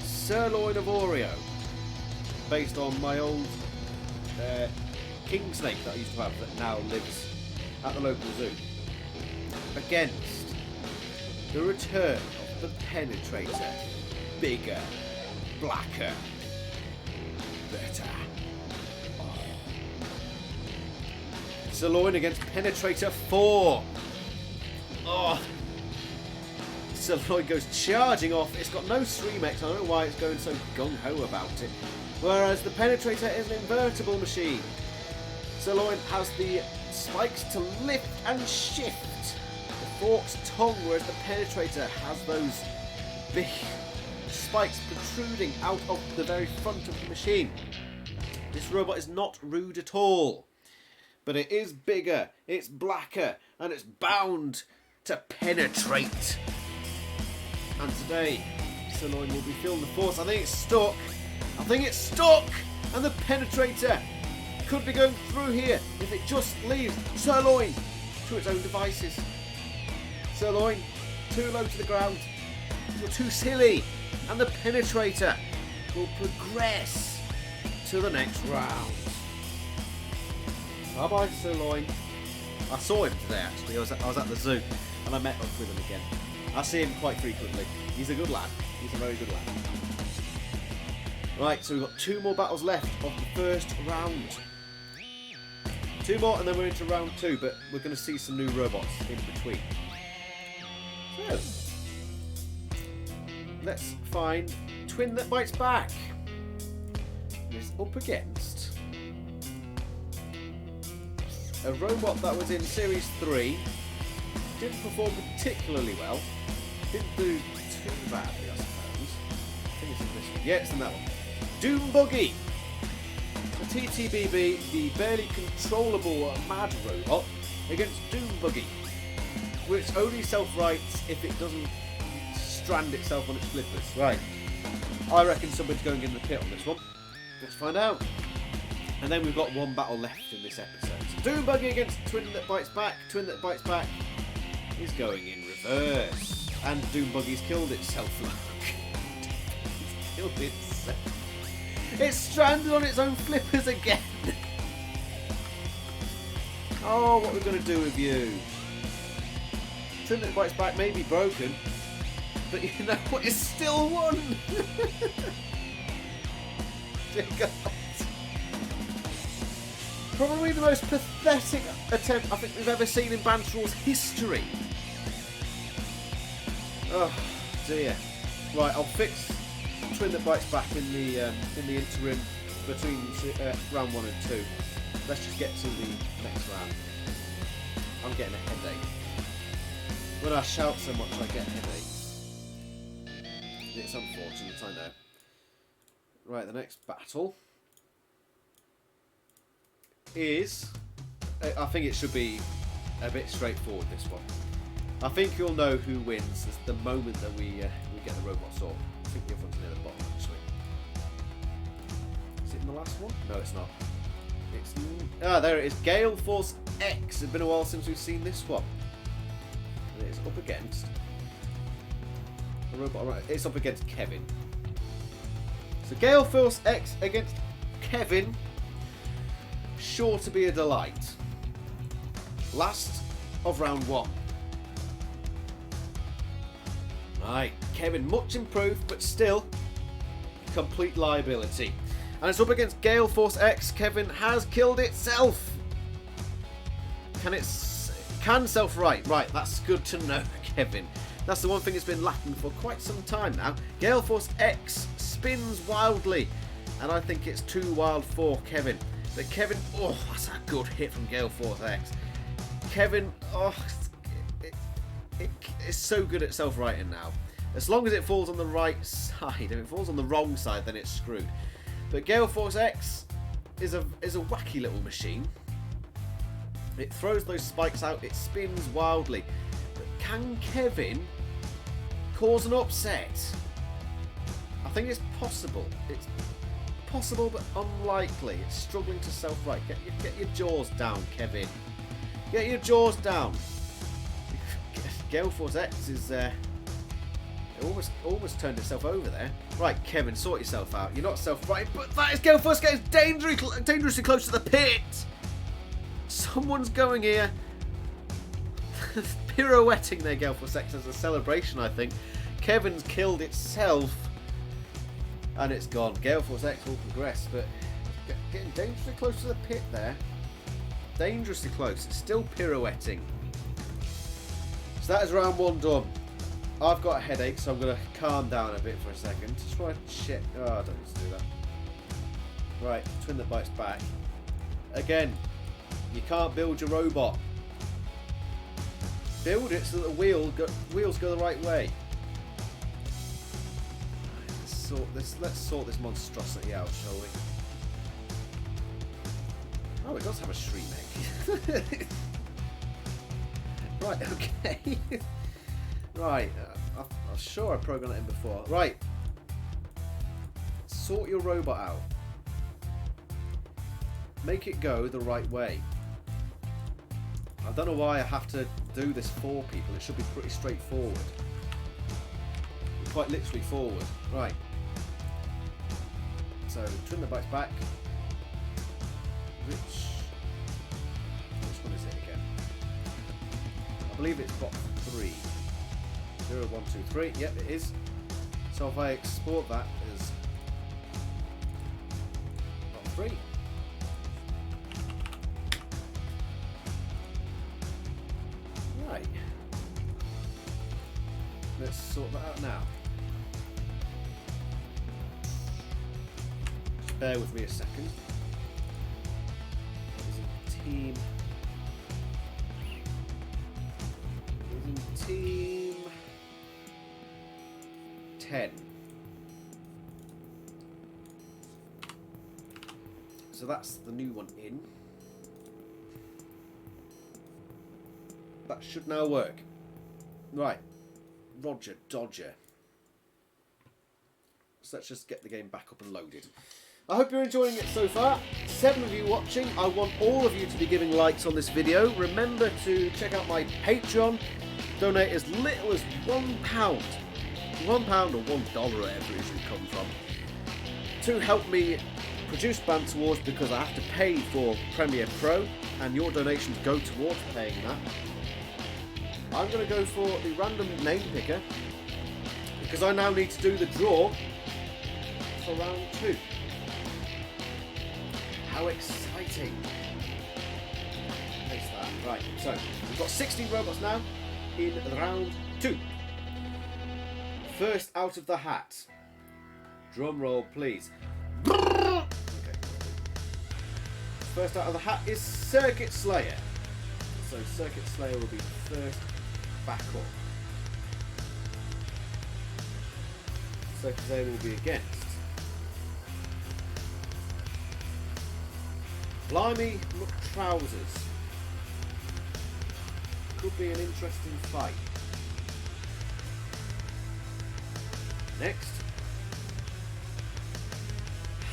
Sirloin of Oreo. Based on my old king snake that I used to have that now lives at the local zoo. Against the return of the Penetrator. Bigger, blacker, better. Oh. Sirloin against Penetrator 4. Oh. Sirloin goes charging off. It's got no streamex. I don't know why it's going so gung-ho about it. Whereas the Penetrator is an invertible machine. Sirloin has the spikes to lift and shift. The forked tongue, whereas the Penetrator has those big spikes protruding out of the very front of the machine. This robot is not rude at all. But it is bigger, it's blacker, and it's bound to penetrate. And today, Sirloin will be feeling the force. I think it's stuck. And the Penetrator could be going through here if it just leaves Sirloin to its own devices. Sirloin, too low to the ground. You're too silly. And the Penetrator will progress to the next round. Bye bye, Sirloin. I saw him today actually. I was at the zoo and I met up with him again. I see him quite frequently. He's a good lad. He's a very good lad. Right, so we've got 2 more battles left of the first round. 2 more and then we're into round 2, but we're going to see some new robots in between. So, let's find Twin That Bites Back. Is up against a robot that was in Series 3. Didn't perform particularly well. Didn't do too badly, I suppose. I think it's in this one. Yeah, it's in that one. Doom Buggy. The TTBB, the barely controllable mad robot, against Doom Buggy, which only self-rights if it doesn't strand itself on its flippers. Right. I reckon somebody's going in the pit on this one. Let's find out. And then we've got one battle left in this episode. Doom Buggy against Twin That Bites Back. Twin That Bites Back is going in reverse. And Doom Buggy's killed itself. Look. It's killed itself. It's stranded on its own flippers again. Oh, what are we going to do with you? Twin That Bites Back may be broken, but you know what? It's still won. Dear God. Probably the most pathetic attempt I think we've ever seen in Banter Wars history. Oh dear. Right, I'll fix Twin That Bites Back in the interim between round 1 and 2. Let's just get to the next round. I'm getting a headache. When I shout so much, I get headaches. It's unfortunate, I know. Right, the next battle is... I think it should be a bit straightforward, this one. I think you'll know who wins the moment that we get the robot sort. I think the other one's near the bottom, actually. Is it in the last one? No, it's not. It's... Ah, there it is. Gale Force X. It's been a while since we've seen this one. And it's up against... the robot... It's up against Kevin. So Gale Force X against Kevin. Sure to be a delight. Last of round 1. Right, Kevin much improved, but still complete liability. And it's up against Gale Force X. Kevin has killed itself. Can self-right? Right, that's good to know, Kevin. That's the one thing it's been lacking for quite some time now. Gale Force X spins wildly, and I think it's too wild for Kevin. But Kevin, oh, that's a good hit from Gale Force X. Kevin, oh, it's so good at self-righting now. As long as it falls on the right side. If it falls on the wrong side, then it's screwed. But Gale Force X is a wacky little machine. It throws those spikes out. It spins wildly. But can Kevin cause an upset? I think it's possible. It's possible, but unlikely. It's struggling to self-right. Get your jaws down, Kevin. Get your jaws down. Gale Force X is it almost turned itself over there. Right, Kevin, sort yourself out. You're not self-right, but that is Gale Force X dangerously close to the pit. Someone's going here. Pirouetting their Gale Force X as a celebration, I think. Kevin's killed itself. And it's gone. Gale Force X will progress, but getting dangerously close to the pit there. Dangerously close. It's still pirouetting. So that is round 1 done. I've got a headache, so I'm going to calm down a bit for a second. Just try to check. Oh, I don't need to do that. Right, Twin That Bites Back. Again, you can't build your robot. Build it so that the wheels go the right way. Let's sort this monstrosity out, shall we? Oh, it does have a shriek neck. Right, okay. Right, I'm sure I programmed it in before. Right. Sort your robot out. Make it go the right way. I don't know why I have to do this for people. It should be pretty straightforward. Quite literally forward. Right. So, Twin That Bites Back. Which one is it again? I believe it's bot 3. 0, 1, 2, 3. Yep, it is. So if I export that as bot 3. Right. Let's sort that out now. Just bear with me a second. Team 10. so that's the new one in. That should now work. Right. Roger Dodger. So let's just get the game back up and loaded. I hope you're enjoying it so far. 7 of you watching. I want all of you to be giving likes on this video. Remember to check out my Patreon. Donate as little as £1. £1 or $1, whatever it is you come from, to help me produce Banter Wars, because I have to pay for Premiere Pro, and your donations go towards paying that. I'm going to go for the random name picker, because I now need to do the draw for round 2. How exciting! Place that. Right, so we've got 16 robots now in round 2. First out of the hat. Drum roll, please. Okay. First out of the hat is Circuit Slayer. So Circuit Slayer will be first back up. Circuit Slayer will be against Blimey McTrousers. Could be an interesting fight. Next,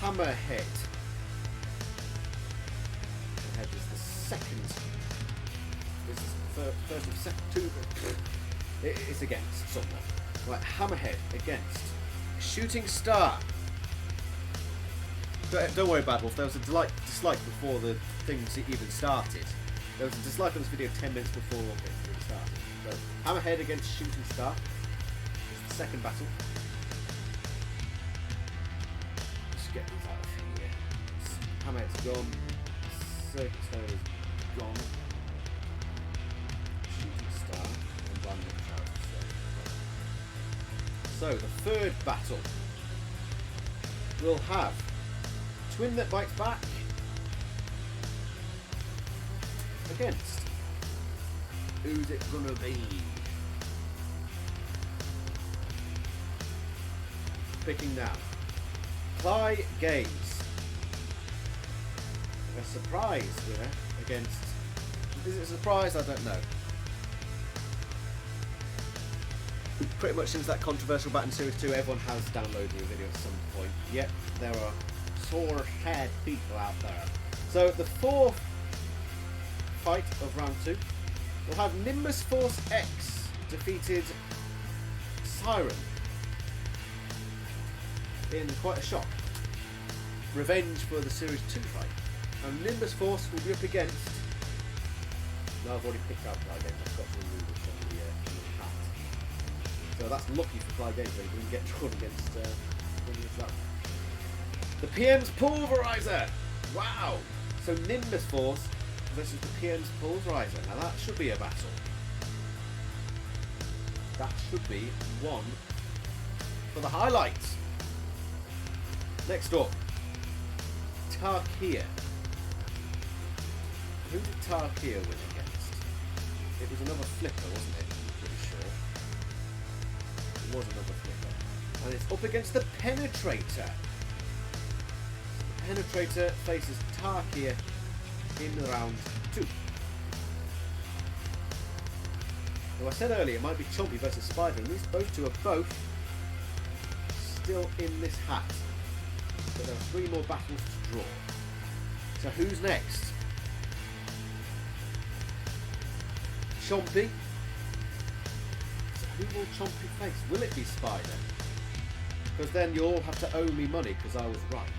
Hammerhead. Hammerhead is the second. This is the first and second two. It's against someone. Right, Hammerhead against Shooting Star. Don't worry, Bad Wolf. There was a dislike before the things even started. There was a dislike on this video 10 minutes before it started. So Hammerhead against Shooting Star is the second battle. Let's get these out of here. Hammerhead's gone. Circuit Star is gone. Shooting Star and Banter Wars. So the third battle will have Twin That Bites Back against, who's it gonna be? Picking now. Cly Games. A surprise winner against. Is it a surprise? I don't know. Pretty much since that controversial Battle in Series 2, everyone has downloaded the video at some point. Yep, there are sore-haired people out there. So the fourth fight of round 2 will have Nimbus Force X defeated Siren in quite a shock. Revenge for the Series 2 fight. And Nimbus Force will be up against. No, I've already picked out Fly Games. I've got to remove it from the hat. So that's lucky for Fly Games. They didn't get drawn against that. The PM's Pulverizer! Wow! So Nimbus Force versus the PM's Pulverizer. Now that should be a battle. That should be one for the highlights. Next up, Tarkia. Who did Tarkia win against? It was another flipper, wasn't it? I'm pretty sure. It was another flipper. And it's up against the Penetrator. Penetrator faces Tarkia in round 2. Now I said earlier it might be Chompy versus Spider, and these two are both still in this hat. But there are 3 more battles to draw. So who's next? Chompy. So who will Chompy face? Will it be Spider? Because then you all have to owe me money because I was right.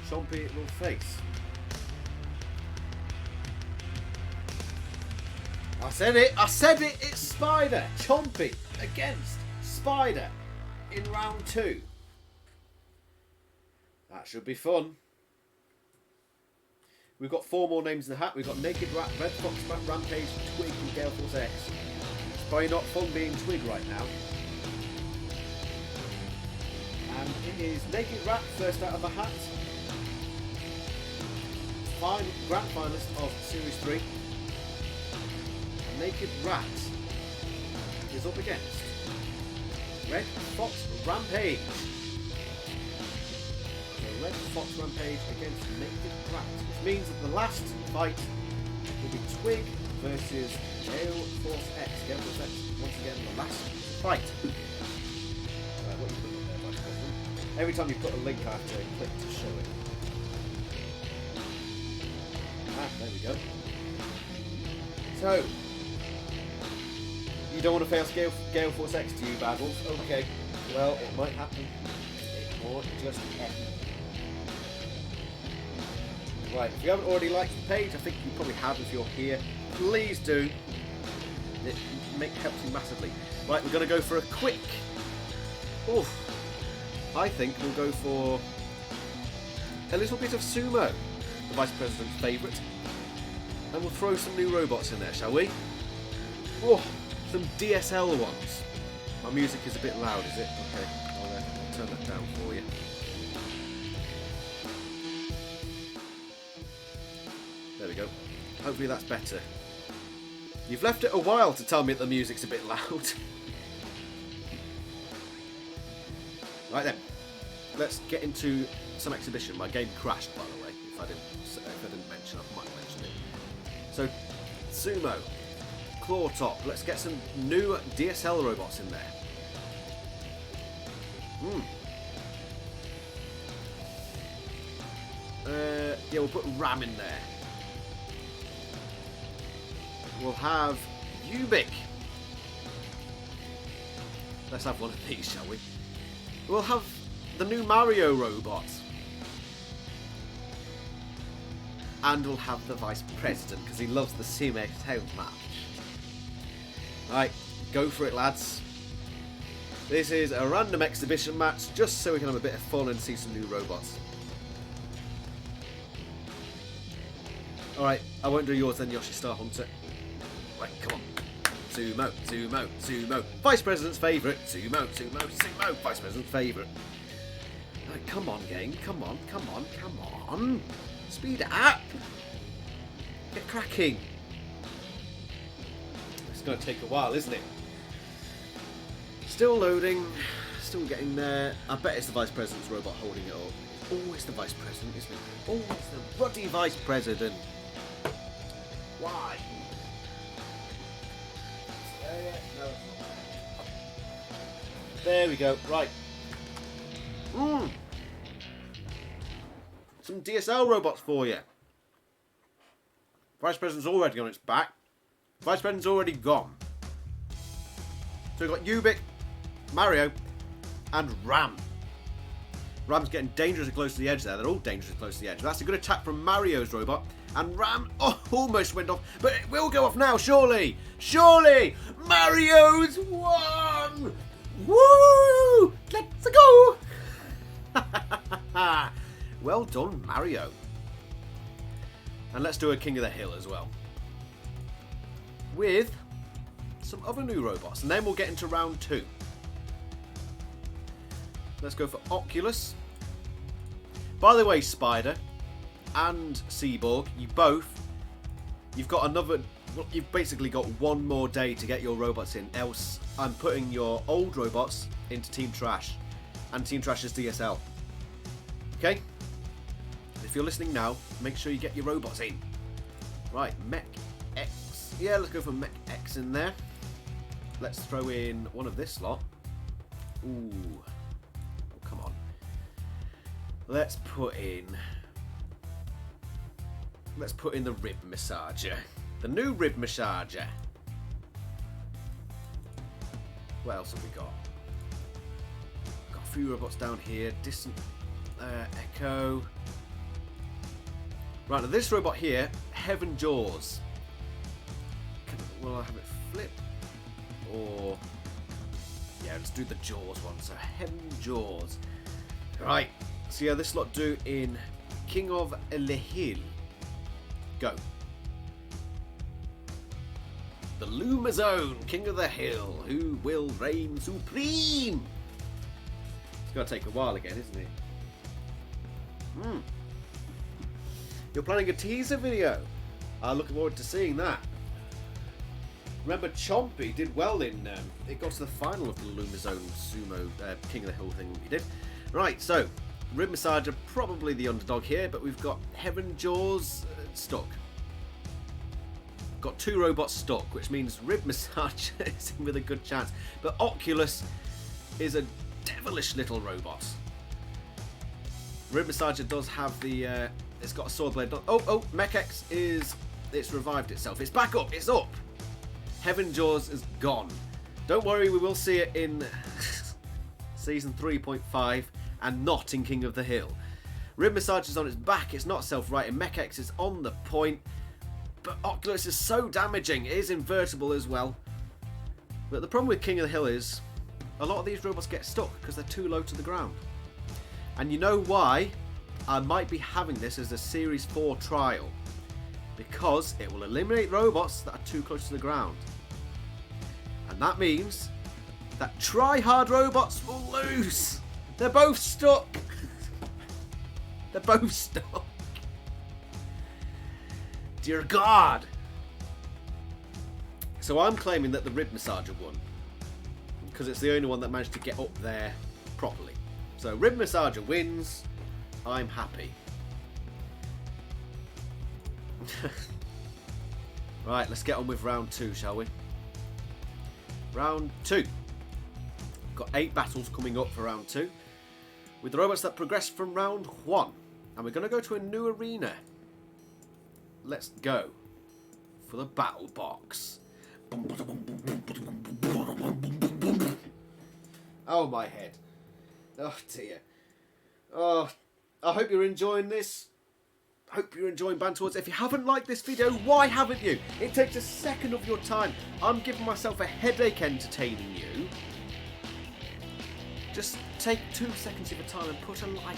Chompy will face. I said it, it's Spider! Chompy against Spider in round 2. That should be fun. We've got 4 more names in the hat. We've got Naked Rat, Red Fox, Rampage, Twig and Gale Force X. It's probably not fun being Twig right now. And it is Naked Rat first out of the hat. Grand finalist of Series 3. Naked Rat is up against Red Fox Rampage. So Red Fox Rampage against Naked Rat, which means that the last fight will be Twig versus Gale Force X. Gale Force X, once again, the last fight. What are you putting up there, Vice President? Every time you put a link, I have to click to show it. Ah, there we go. So, you don't want to face Gale Force X, do you, Battles? Okay, well, it might happen. It might just happen. Right, if you haven't already liked the page, I think you probably have if you're here. Please do. It helps you massively. Right, we're going to go for a quick... Oof. I think we'll go for a little bit of sumo, the Vice President's favourite. And we'll throw some new robots in there, shall we? Oh, some DSL ones. My music is a bit loud, is it? Okay, I'll turn that down for you. There we go. Hopefully that's better. You've left it a while to tell me that the music's a bit loud. Right then, let's get into some exhibition. My game crashed, by the way. If I didn't mention, I might mention it. So, sumo, claw top. Let's get some new DSL robots in there. Yeah, we'll put Ram in there. We'll have Ubik. Let's have one of these, shall we? We'll have the new Mario robot. And we'll have the Vice President, because he loves the CMX so much. Right, go for it, lads. This is a random exhibition match, just so we can have a bit of fun and see some new robots. Alright, I won't do yours then, Yoshi Star Hunter. Right, come on. Sumo, sumo, sumo. Vice President's favourite. Sumo, sumo, sumo. Vice President's favourite. Right, come on, gang. Come on, come on, come on. Speed it up. Get cracking. It's going to take a while, isn't it? Still loading. Still getting there. I bet it's the Vice President's robot holding it all. It's always the Vice President, isn't it? Always the ruddy Vice President. Why? There we go. Right. Some DSL robots for you. Vice President's already on its back. Vice President's already gone. So we've got Ubik, Mario, and Ram. Ram's getting dangerously close to the edge there. They're all dangerously close to the edge. That's a good attack from Mario's robot. And Ram almost went off. But it will go off now, surely. Surely. Mario's won. Woo! Let's go. Well done, Mario. And let's do a King of the Hill as well. With some other new robots. And then we'll get into round 2. Let's go for Oculus. By the way, Spider and Seaborg, you've got another, well, you've basically got one more day to get your robots in, else I'm putting your old robots into Team Trash, and Team Trash's DSL. Okay? If you're listening now, make sure you get your robots in. Right, Mech X. Yeah, let's go for Mech X in there. Let's throw in one of this lot. Ooh. Oh, come on. Let's put in the rib massager. The new rib massager. What else have we got? Got a few robots down here. Distant Echo. Right, now this robot here, Heaven Jaws. Will I have it flip? Or... yeah, let's do the Jaws one. So, Heaven Jaws. Right, so yeah, this lot do in King of the Hill. Go. The Lumazone, King of the Hill. Who will reign supreme? It's going to take a while again, isn't it? You're planning a teaser video. I'm looking forward to seeing that. Remember, Chompy did well in... it got to the final of the Lumazone Sumo King of the Hill thing we did. Right, so Rib Massager probably the underdog here, but we've got Heaven Jaws stuck. Got 2 robots stuck, which means Rib Massager is in with a good chance. But Oculus is a devilish little robot. Rib Massager does have the... it's got a sword blade. Oh, MechX it's revived itself. It's back up. It's up. Heaven Jaws is gone. Don't worry, we will see it in Season 3.5 and not in King of the Hill. Rib Massager is on its back. It's not self-righting. MechX is on the point. But Oculus is so damaging. It is invertible as well. But the problem with King of the Hill is a lot of these robots get stuck because they're too low to the ground. And you know why I might be having this as a Series 4 trial? Because it will eliminate robots that are too close to the ground. And that means that try-hard robots will lose. They're both stuck. They're both stuck. Dear God. So I'm claiming that the Rib Massager won, because it's the only one that managed to get up there properly. So Rib Massager wins. I'm happy. Right, let's get on with round 2, shall we? Round 2. Got 8 battles coming up for round 2, with the robots that progressed from round 1. And we're going to go to a new arena. Let's go for the battle box. Oh, my head. Oh, dear. Oh, I hope you're enjoying this. Hope you're enjoying Banter Wars. If you haven't liked this video, why haven't you? It takes a second of your time. I'm giving myself a headache entertaining you. Just take 2 seconds of your time and put a like.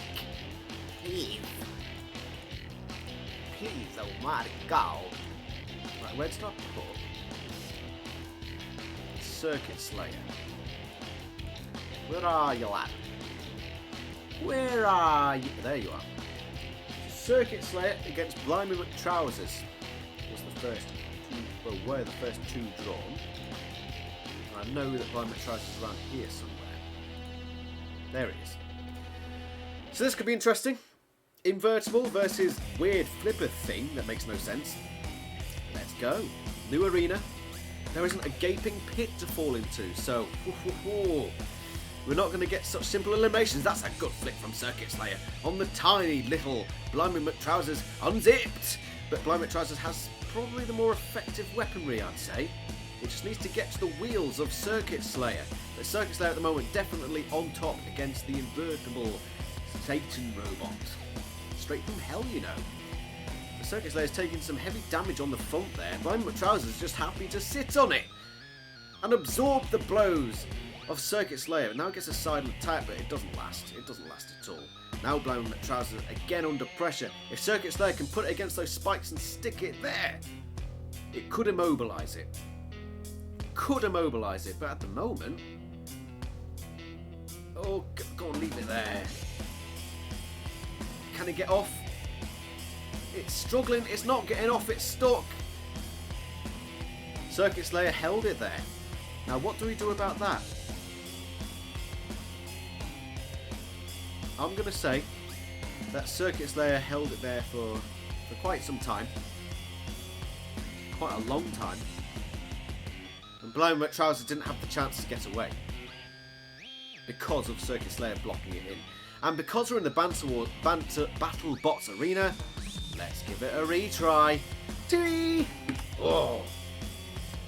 Please. Please, oh my God. Right, where did I put Circuit Slayer? Where are you at? Where are you? There you are. Circuit Slayer against Blimey McTrousers was the first two, well, were the first 2 drawn. And I know that Blimey McTrousers is around here somewhere. There it is. So this could be interesting. Invertible versus weird flipper thing that makes no sense. Let's go. New arena. There isn't a gaping pit to fall into, so we're not going to get such simple eliminations. That's a good flick from Circuit Slayer on the tiny little Blimey McTrousers unzipped. But Blimey McTrousers has probably the more effective weaponry, I'd say. It just needs to get to the wheels of Circuit Slayer. But Circuit Slayer at the moment definitely on top against the invertible Satan robot. Straight from hell, you know. The Circuit Slayer is taking some heavy damage on the front there. Blimey McTrousers is just happy to sit on it and absorb the blows of Circuit Slayer. Now it gets a silent type, but it doesn't last. It doesn't last at all. Now Blimey McTrousers again under pressure. If Circuit Slayer can put it against those spikes and stick it there, it could immobilise it. Could immobilise it, but at the moment... Oh, go on, leave it there. Can it get off? It's struggling. It's not getting off. It's stuck. Circuit Slayer held it there. Now, what do we do about that? I'm going to say that Circuit Slayer held it there for quite some time. Quite a long time. And Blimey McTrousers didn't have the chance to get away. Because of Circuit Slayer blocking it in. And because we're in the Banter Battle Bots arena, let's give it a retry. Tee! Oh.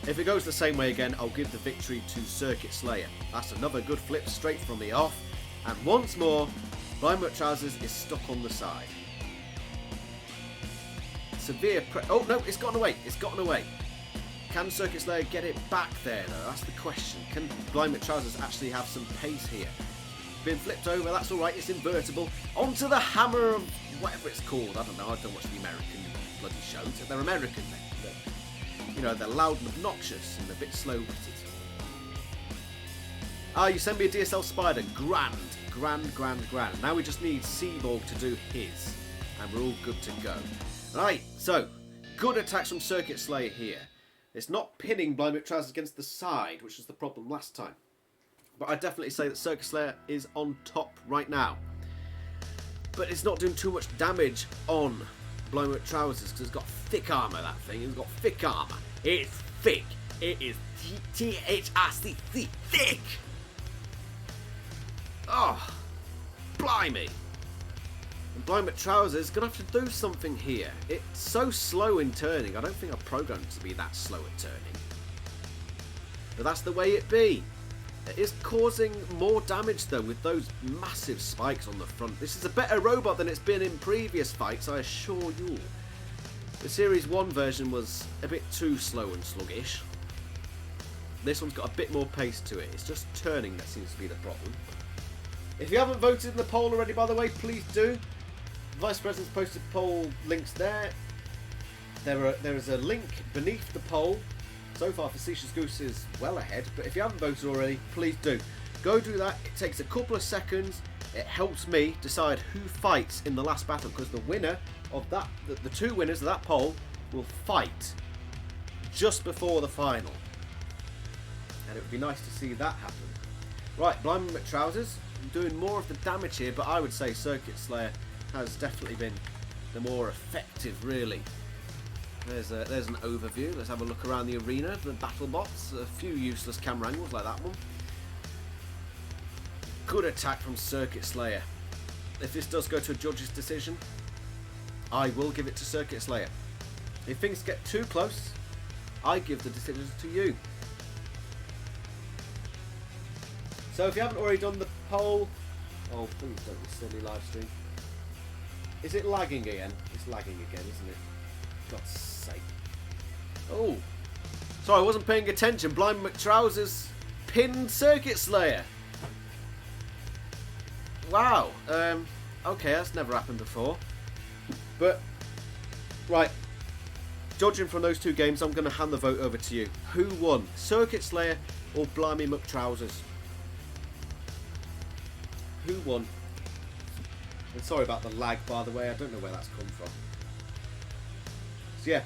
If it goes the same way again, I'll give the victory to Circuit Slayer. That's another good flip straight from the off. And once more, Blimey McTrousers is stuck on the side. Severe oh no, it's gotten away. It's gotten away. Can Circuit Slayer get it back there though? That's the question. Can Blimey McTrousers actually have some pace here? Been flipped over, that's alright, it's invertible. Onto the hammer of whatever it's called. I don't know, I don't watch the American bloody shows. They're American then. You know, they're loud and obnoxious and a bit slow-witted. Ah, you send me a DSL Spider. Grand. Now we just need Seaborg to do his. And we're all good to go. Right, so, good attacks from Circuit Slayer here. It's not pinning Blimey McTrousers against the side, which was the problem last time. But I definitely say that Circuit Slayer is on top right now. but it's not doing too much damage on Blimey McTrousers because it's got thick armour, that thing. It's got thick armour. It's thick. It is T-H-I-C-C, thick. Oh, blimey. And Blimey McTrousers is going to have to do something here. It's so slow in turning. I don't think I programmed it to be that slow at turning. But that's the way it be. It is causing more damage though with those massive spikes on the front. This is a better robot than it's been in previous fights, I assure you. The Series 1 version was a bit too slow and sluggish. This one's got a bit more pace to it. It's just turning that seems to be the problem. If you haven't voted in the poll already, by the way, please do. Vice President's posted poll links there. There is a link beneath the poll. So far, Facetious Goose is well ahead, but if you haven't voted already, please do. Go do that. It takes a couple of seconds. It helps me decide who fights in the last battle, because the winner of that, the two winners of that poll will fight just before the final. And it would be nice to see that happen. Right, Blimey McTrousers, doing more of the damage here, but I would say Circuit Slayer has definitely been the more effective, really. There's an overview. Let's have a look around the arena, the battle bots, a few useless camera angles like that one. Good attack from Circuit Slayer. If this does go to a judge's decision, I will give it to Circuit Slayer. If things get too close, I give the decisions to you. So if you haven't already done the poll, oh please don't be silly live stream. Is it lagging again? It's lagging again, isn't it? God's sake. Oh, sorry, I wasn't paying attention. Blimey McTrousers pinned Circuit Slayer. Wow. Okay, that's never happened before. But right, judging from those two games, I'm going to hand the vote over to you. Who won, Circuit Slayer or Blimey McTrousers? Who won? And sorry about the lag, by the way. I don't know where that's come from. So yeah,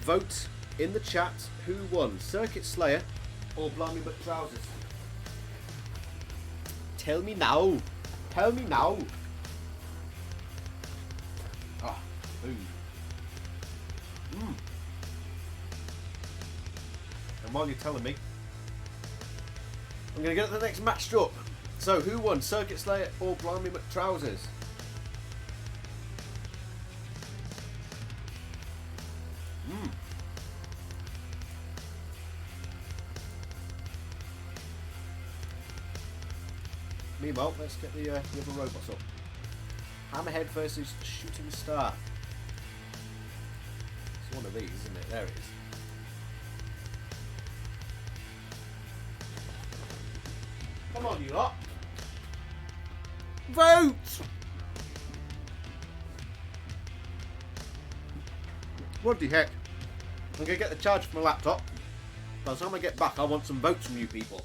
vote in the chat who won, Circuit Slayer or Blimey McTrousers. Tell me now. Tell me now. Ah, boom. And while you're telling me, I'm going to get the next match up. So, who won, Circuit Slayer or Blimey McTrousers? Meanwhile, let's get the other robots up. Hammerhead versus Shooting Star. It's one of these, isn't it? There it is. Come on, you lot. Vote! What the heck? I'm going to get the charge for my laptop. By the time I get back, I want some votes from you people.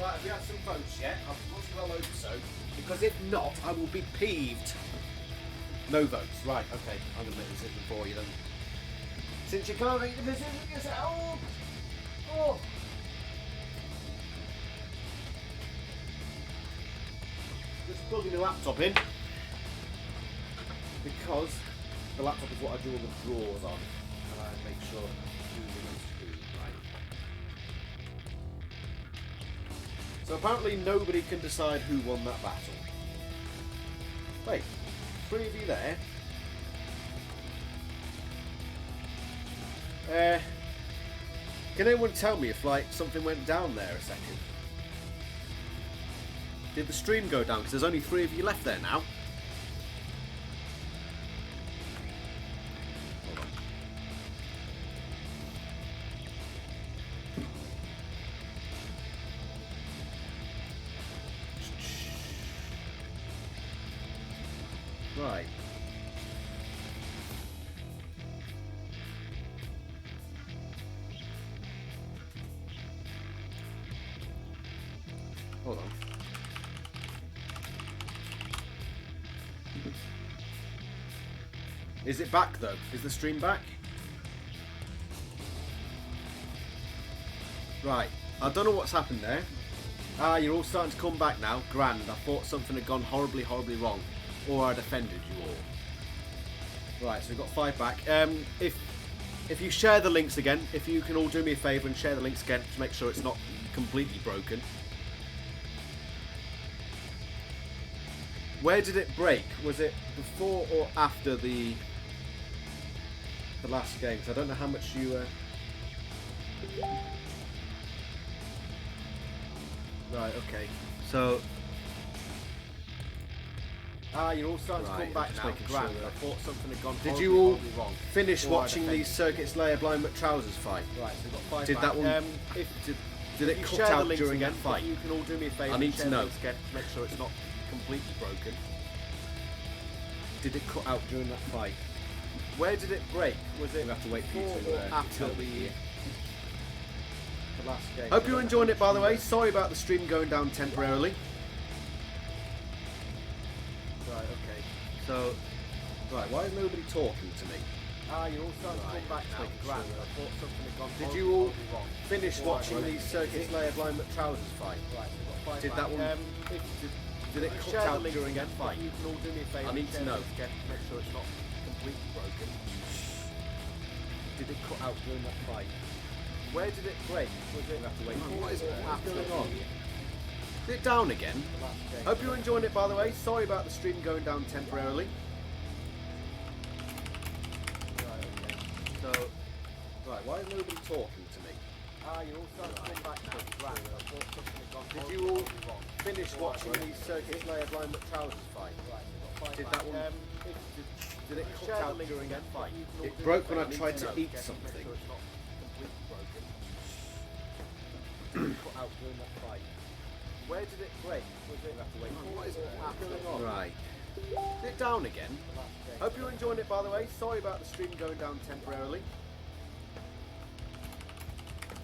Right, have you had some votes yet? I must well hope so, because if not, I will be peeved. No votes. Right, okay, I'm going to make the decision for you then. Since you can't make the decision yourself! Oh! Just plugging the laptop in, because the laptop is what I do all the drawers on, and I make sure who belongs to who, right? So apparently nobody can decide who won that battle. Wait, 3 of you there? Can anyone tell me if like something went down there a second? Did the stream go down? Because there's only 3 of you left there now. Hold on. Right. hold on. Is it back though? Is the stream back? Right, I don't know what's happened there. Ah, you're all starting to come back now. Grand. I thought something had gone horribly, horribly wrong. Or I'd offended you all. Right, so we've got 5 back. If you share the links again, if you can all do me a favour and share the links again to make sure it's not completely broken. Where did it break? Was it before or after the last game? So I don't know how much you... Right, okay. So... Ah, you're all starting to come back now. Grand. Sure I thought something had gone Did you all wrong. Finish watching the Circuits Layer Blind McTrousers fight? Right, so we've got 5 Did back. that one... Did it cut out during that fight? You can all do me a favour. I need to know. Again, to make sure it's not completely broken. Did it cut out during that fight? Where did it break? Was it we have to wait for you before to or after tell me the last game? Hope you're enjoying it, by the way. Sorry about the stream going down temporarily. Right, okay. So, right, why is nobody talking to me? Ah, you're all starting to come back now. Grand. I thought something had gone Did you all wrong. finish watching the Circuits Layer Blind McTrousers fight? Right, we've got 5 Did back. that one... Did it cut out during that fight? You can all do me a favour. I need to know. Again, to make sure it's not completely broken. Did it cut out during that fight? Where did it break? Was it we have to wait for before what is it? or What's after going on? the Is it down again? last game? Hope you're enjoying it, by the way. Sorry about the stream going down temporarily. Right, okay. So, right, why is nobody talking to me? Ah, you're all starting to come back now. Grand. I thought something had gone Did you all finish watching the Circuits Layer Blind McTrousers fight? Right, we've got 5 Did back. that one... Did it cut share the out links during again, that fight? you can all It do broke me a when I favour. tried Need to know. eat Again, something. Make sure it's not completely broken. Did it cut out during that fight? Where did it break? Was it We have to wait for before what is it? or What's after going the on? Right. Is it down again? last game? Hope you're enjoying it, by the way. Sorry about the stream going down temporarily.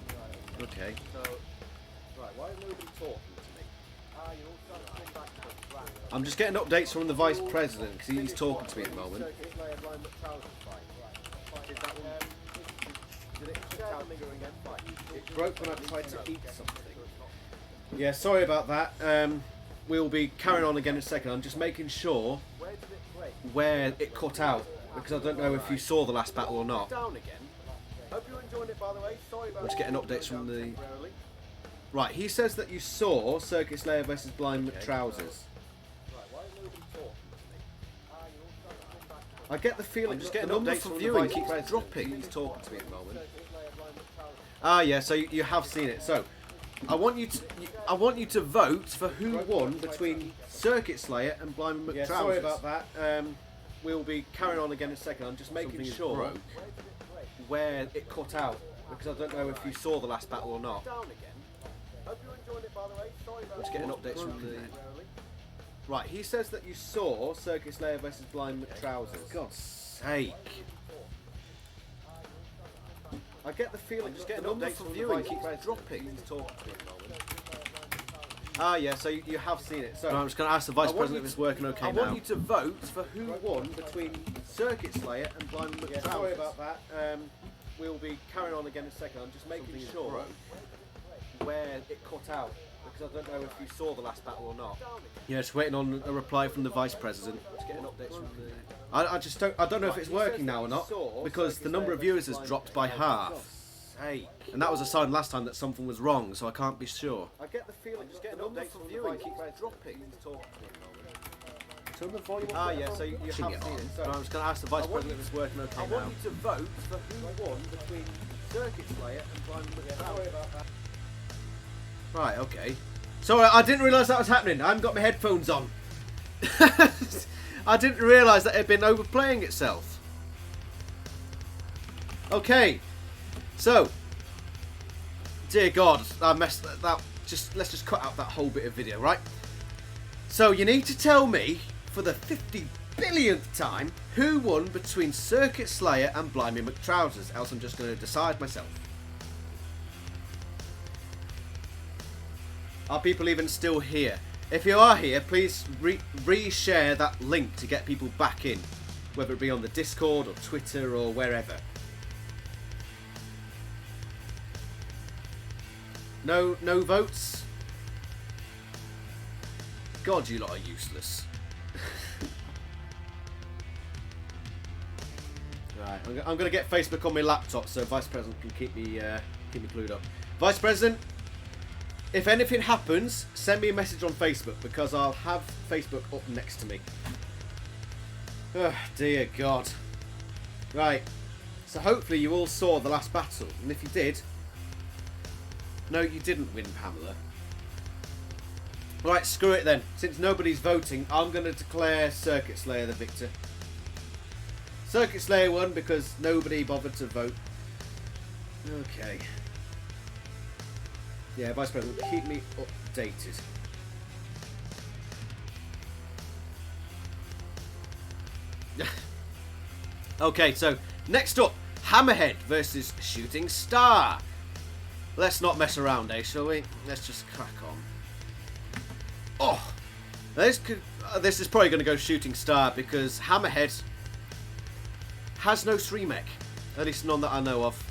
Right, Okay. So, right, why is nobody talking to me? Ah, you're all starting to come back now. Grand. I'm just getting updates from the Vice President because he's talking to me at the moment. Circuits Layer Blind McTrousers fight. Right, we've got 5 Did back. that one... Did it cut Share out the links during again, that fight? you can all It do broke me a when I favour. tried Need to know. eat Again, something. make sure it's not Yeah, sorry about that. We'll be carrying on again in a second. I'm just making sure Where did it break? where it cut out because I don't know if you saw the last battle or not. Down again. Hope you're enjoying it, by the way. Sorry about I'm just getting the stream updates going from down the... temporarily. Right, he says that you saw Circuits Layer versus Blind McTrousers. Right, why is nobody talking to me? Ah, you're all starting to come back now. I get the feeling I'm just that getting the number updates for from the viewing Vice keeps President. dropping. He's talking to me at the moment. Circuits Layer Blind McTrousers. Ah, yeah. So you have seen it. So I want you to vote for who won between Circuit Slayer and Blind McTrousers. Yeah, sorry about that. We'll be carrying on again in a second. I'm just making sure where it cut out because I don't know if you saw the last battle or not. Down again. Hope you're enjoying it, by the way. Sorry about Just getting updates from the... Right, he says that you saw Circuit Slayer versus Blind McTrousers. God's sake. I get the feeling just that getting the number updates for from the viewing Vice keeps President. dropping. He's talking to me at the moment. Ah, yeah, so you have seen it. So I'm just going to ask the Vice I want President you if it's working okay I now. want you to vote for who won between Circuit Slayer and Blind McTrousers. Yeah, sorry about that. We'll be carrying on again in a second. I'm just making sure where it cut out because I don't know if you saw the last battle or not. Yeah, just waiting on a reply from the Vice President. Just getting updates from the... I don't know if it's working now or not because the number of viewers has dropped by half. Hey, And that was a sign last time that something was wrong, so I can't be sure. I get the feeling just getting updates from viewing keeps dropping. He's talking to me at the moment. Turn the volume Ah, yeah, so you have seen it. So I'm just going to ask the Vice I want President if it's working okay I now. want you to vote for who won between Circuit Slayer and Blind McTrousers. Sorry about that. Right, okay. Sorry, I didn't realise that was happening. I haven't got my headphones on. I didn't realise that it had been overplaying itself. Okay. So, dear God, I messed that. Let's just cut out that whole bit of video, right? So you need to tell me for the 50 billionth time who won between Circuit Slayer and Blimey McTrousers. Else I'm just going to decide myself. Are people even still here? If you are here, please re-share that link to get people back in. Whether it be on the Discord or Twitter or wherever. No votes? God, you lot are useless. Right, I'm going to get Facebook on my laptop so Vice President can keep me clued up. Vice President, if anything happens, send me a message on Facebook because I'll have Facebook up next to me. Oh, dear God. Right, so hopefully you all saw the last battle, and if you did... No, you didn't win, Pamela. Right, screw it then. Since nobody's voting, I'm going to declare Circuit Slayer the victor. Circuit Slayer won because nobody bothered to vote. Okay. Yeah, Vice President, keep me updated. Okay, so next up, Hammerhead versus Shooting Star. Let's not mess around, eh, shall we? Let's just crack on. Oh, this is probably going to go Shooting Star because Hammerhead has no stream mech, at least none that I know of.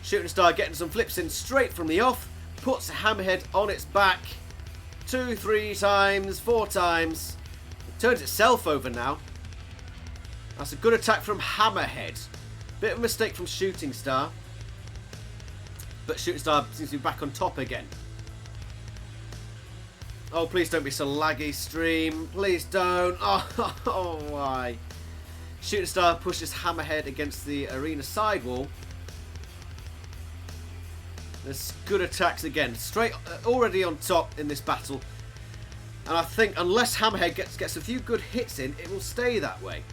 Shooting Star getting some flips in straight from the off, puts Hammerhead on its back 2, 3 times, 4 times. It turns itself over now. That's a good attack from Hammerhead. Bit of a mistake from Shooting Star. But Shooting Star seems to be back on top again. Oh, please don't be so laggy, stream. Please don't. Oh, why? Shooting Star pushes Hammerhead against the arena sidewall. There's good attacks again. Straight, already on top in this battle. And I think unless Hammerhead gets a few good hits in, it will stay that way.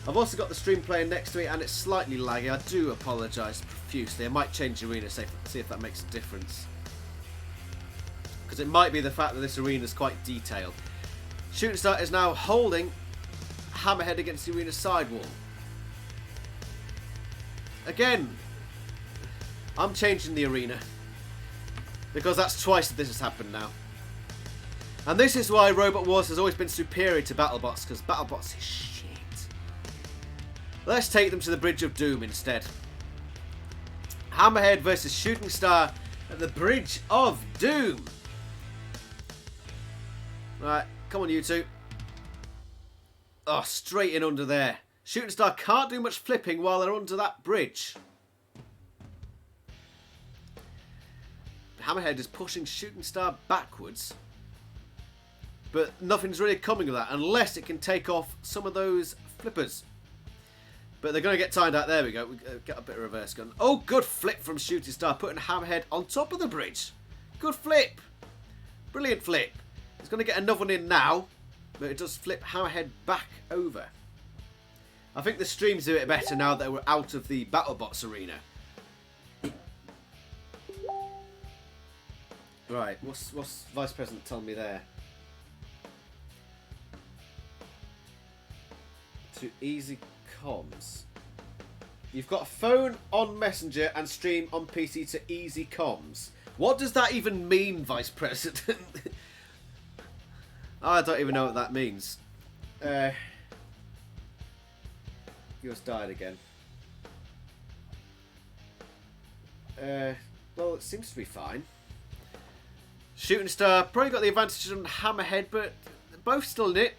I've also got the stream playing next to it and it's slightly laggy. I do apologise profusely. I might change the arena, see if that makes a difference. Because it might be the fact that this arena is quite detailed. Shooting Star is now holding Hammerhead against the arena sidewall. Again, I'm changing the arena. Because that's twice that this has happened now. And this is why Robot Wars has always been superior to BattleBots, because BattleBots is shit. Let's take them to the Bridge of Doom instead. Hammerhead versus Shooting Star at the Bridge of Doom. Right, come on you two. Oh, straight in under there. Shooting Star can't do much flipping while they're under that bridge. Hammerhead is pushing Shooting Star backwards. But nothing's really coming of that unless it can take off some of those flippers. But they're going to get timed out. There we go. We get a bit of reverse gun. Oh, good flip from Shooting Star, putting Hammerhead on top of the bridge. Good flip. Brilliant flip. He's going to get another one in now, but it does flip Hammerhead back over. I think the streams do it better now that we're out of the BattleBots arena. Right, what's Vice President telling me there? To easy comms. You've got a phone on Messenger and stream on PC to easy comms. What does that even mean, Vice President? I don't even know what that means. Yours died again. Well, it seems to be fine. Shooting Star probably got the advantage on Hammerhead, but both still in it.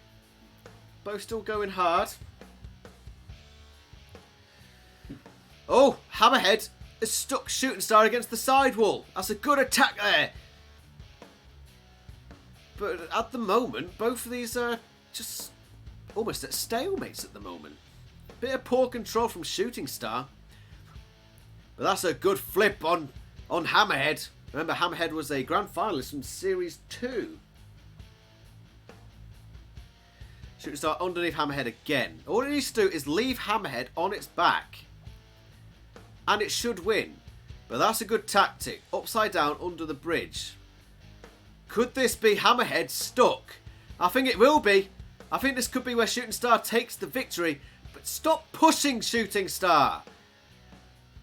Both still going hard. Oh, Hammerhead has stuck Shooting Star against the sidewall. That's a good attack there. But at the moment, both of these are just almost at stalemates at the moment. Bit of poor control from Shooting Star. But that's a good flip on Hammerhead. Remember, Hammerhead was a grand finalist from Series 2. Shooting Star underneath Hammerhead again. All it needs to do is leave Hammerhead on its back. And it should win. But that's a good tactic. Upside down under the bridge. Could this be Hammerhead stuck? I think it will be. I think this could be where Shooting Star takes the victory. But stop pushing, Shooting Star.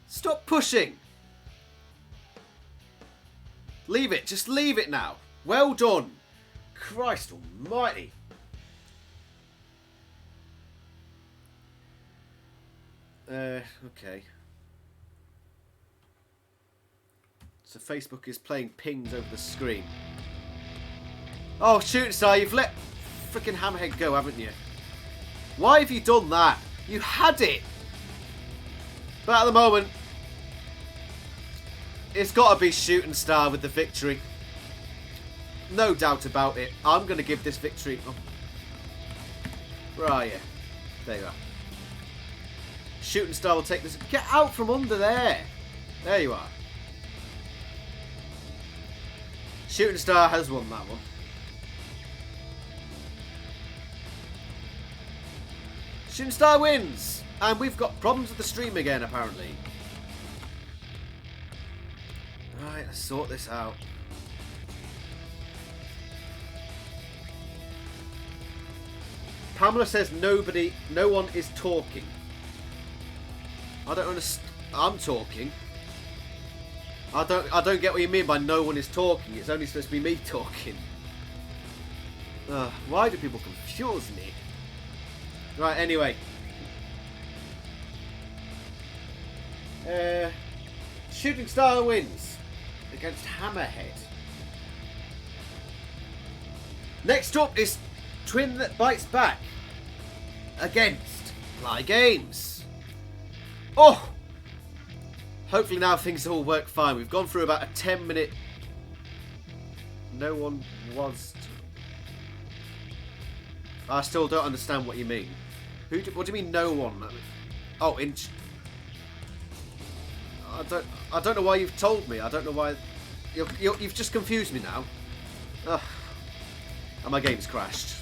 Stop pushing. Leave it. Just leave it now. Well done. Christ almighty. Okay. So Facebook is playing pings over the screen. Oh, Shooting Star, you've let freaking Hammerhead go, haven't you? Why have you done that? You had it. But at the moment, it's got to be Shooting Star with the victory. No doubt about it. I'm going to give this victory... Oh. Where are you? There you are. Shooting Star will take this... Get out from under there! There you are. Shooting Star has won that one. Shooting Star wins! And we've got problems with the stream again, apparently. Right, let's sort this out. Pamela says no one is talking. I don't understand. I'm talking. I don't get what you mean by no one is talking. It's only supposed to be me talking. Why do people confuse me? Right, anyway. Shooting Star wins against Hammerhead. Next up is Twin That Bites Back against Fly Games. Oh! Hopefully now things all work fine. We've gone through about a 10-minute... No one was... I still don't understand what you mean. What do you mean no one? Oh, I don't know why you've told me. I don't know why... You've just confused me now. Ugh. And my game's crashed.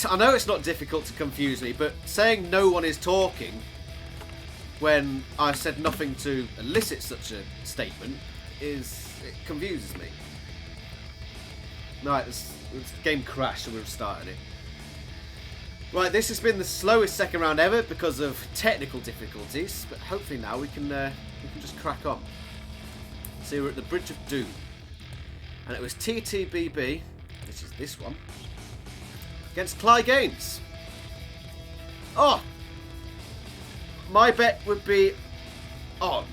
I know it's not difficult to confuse me, but saying no one is talking when I said nothing to elicit such a statement it confuses me. Right, the game crashed and we've started it. Right, this has been the slowest second round ever because of technical difficulties, but hopefully now we can just crack on. So we're at the Bridge of Doom, and it was TTBB, which is this one, against Fly Games. Oh! My bet would be on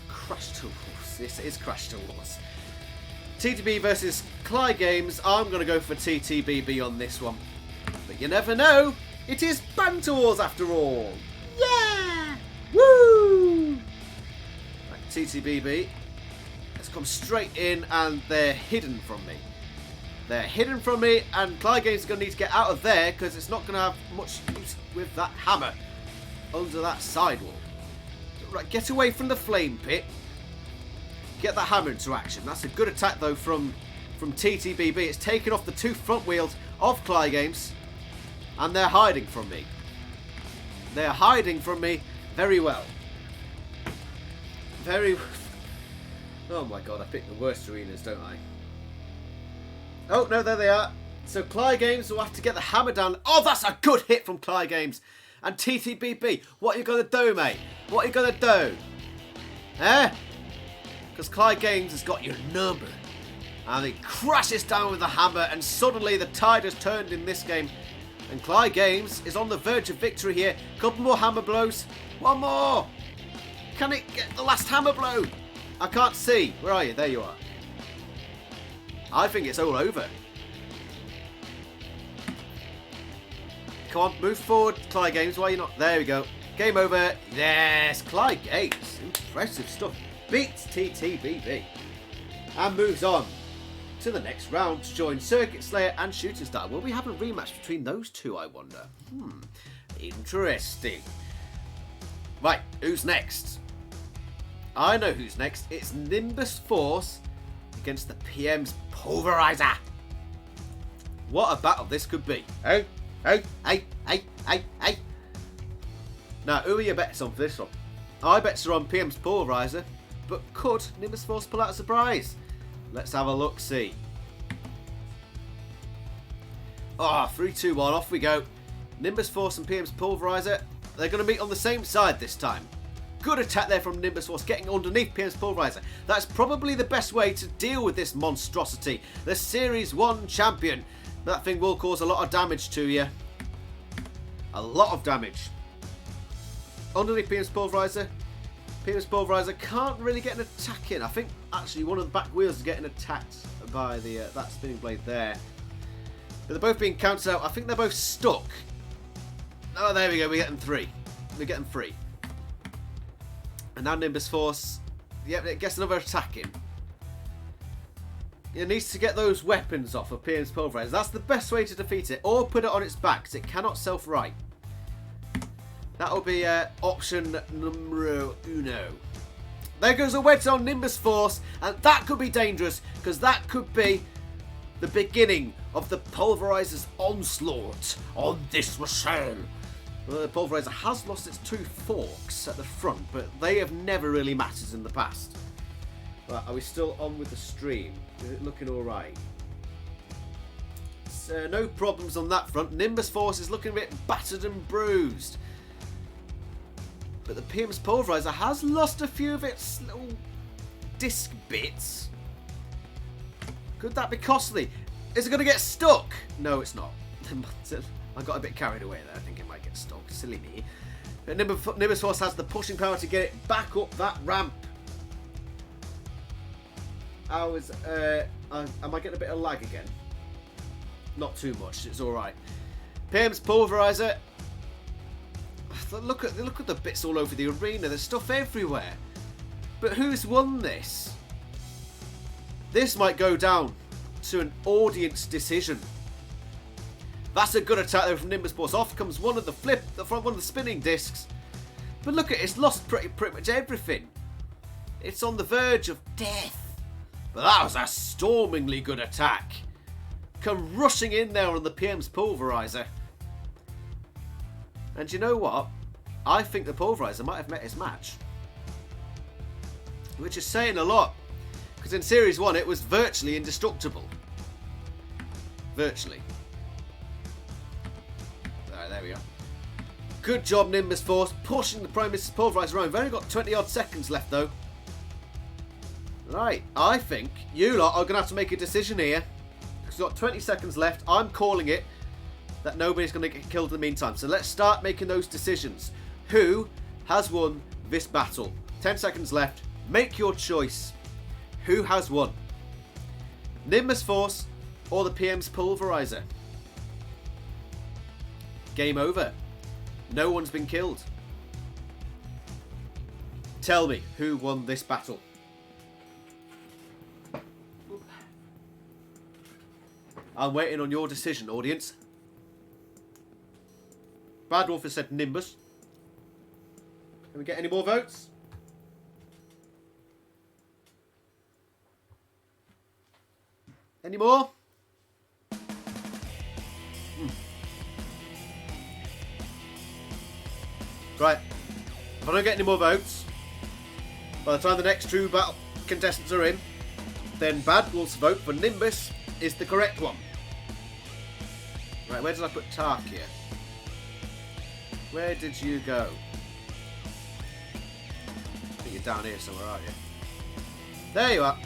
Crash Tools. This is Crash Tools. TTB versus Fly Games. I'm going to go for TTBB on this one. But you never know. It is Banter Wars after all. Yeah! Woo! Right, TTBB. Let's come straight in, and they're hidden from me. They're hidden from me, and Fly Games are going to need to get out of there because it's not going to have much use with that hammer under that sidewall. Right, get away from the flame pit. Get that hammer into action. That's a good attack though from TTBB. It's taken off the two front wheels of Fly Games, and they're hiding from me. They're hiding from me very well. Oh my god, I picked the worst arenas, don't I? Oh, no, there they are. So Fly Games will have to get the hammer down. Oh, that's a good hit from Fly Games. And TTBB, what are you going to do, mate? What are you going to do? Eh? Because Fly Games has got your number. And he crashes down with the hammer, and suddenly the tide has turned in this game. And Fly Games is on the verge of victory here. Couple more hammer blows. One more. Can it get the last hammer blow? I can't see. Where are you? There you are. I think it's all over. Come on, move forward, Fly Games. Why are you not? There we go. Game over. Yes, Fly Games. Impressive stuff. Beats TTBB. And moves on to the next round to join Circuit Slayer and Shooting Star. Will we have a rematch between those two, I wonder? Interesting. Right, who's next? I know who's next. It's Nimbus Force against the PM's Pulverizer. What a battle this could be. Hey. Now, who are your bets on for this one? I bets are on PM's Pulverizer, but could Nimbus Force pull out a surprise? Let's have a look-see. Oh, 3, 2, 1, off we go. Nimbus Force and PM's Pulverizer, they're going to meet on the same side this time. good attack there from Nimbus Force, getting underneath PM's Pulverizer. That's probably the best way to deal with this monstrosity. The Series 1 champion. That thing will cause a lot of damage to you. A lot of damage. Underneath PM's Pulverizer. PM's Pulverizer can't really get an attack in. I think actually one of the back wheels is getting attacked by the that spinning blade there. But they're both being counted out. I think they're both stuck. Oh, there we go. We're getting 3. We're getting 3. And now Nimbus Force, yep, it gets another attack in. It needs to get those weapons off of PM's Pulverizer. That's the best way to defeat it. Or put it on its back, because it cannot self-right. That'll be option numero uno. There goes a wedge on Nimbus Force, and that could be dangerous, because that could be the beginning of the Pulverizer's onslaught on this machine. Well, the Pulverizer has lost its 2 forks at the front, but they have never really mattered in the past. Right, are we still on with the stream? Is it looking alright? So, no problems on that front. Nimbus Force is looking a bit battered and bruised. But the PM's Pulverizer has lost a few of its little disc bits. Could that be costly? Is it going to get stuck? No, it's not. I got a bit carried away there. I think it might get stuck. Silly me. But Nimbus Force has the pushing power to get it back up that ramp. Am I getting a bit of lag again? Not too much. It's all right. PM's Pulverizer. Look at the bits all over the arena. There's stuff everywhere. But who's won this? This might go down to an audience decision. That's a good attack there from Nimbus Force. Off comes one of the front one of the spinning discs. But look at it, it's lost pretty much everything. It's on the verge of death. But that was a stormingly good attack. Come rushing in there on the PM's Pulverizer. And you know what? I think the Pulverizer might have met his match. Which is saying a lot. Because in Series 1 it was virtually indestructible. Virtually. Alright, there we are. Good job, Nimbus Force, pushing the PM's Pulverizer around. We've only got 20 odd seconds left though. Right, I think you lot are going to have to make a decision here. Because we've got 20 seconds left. I'm calling it that nobody's going to get killed in the meantime. So let's start making those decisions. Who has won this battle? 10 seconds left. Make your choice. Who has won? Nimbus Force or the PM's Pulverizer? Game over. No one's been killed. Tell me who won this battle. I'm waiting on your decision, audience. Bad Wolf has said Nimbus. Can we get any more votes? Any more? Right. If I don't get any more votes, by the time the next 2 battle contestants are in, then Bad Wolf's vote for Nimbus is the correct one. Right, where did I put Tark here? Where did you go? I think you're down here somewhere, aren't you? There you are.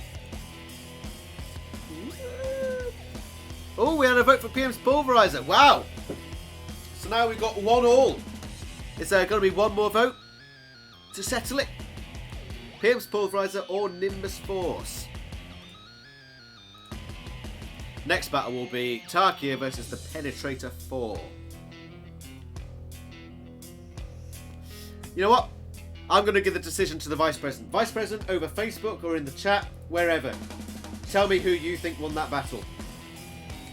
Oh, we had a vote for PM's Pulverizer. Wow. So now we've got 1-1. Is there going to be one more vote to settle it? PM's Pulverizer or Nimbus Force? Next battle will be Tarkia versus the Penetrator 4. You know what? I'm going to give the decision to the Vice President. Vice President over Facebook or in the chat, wherever. Tell me who you think won that battle.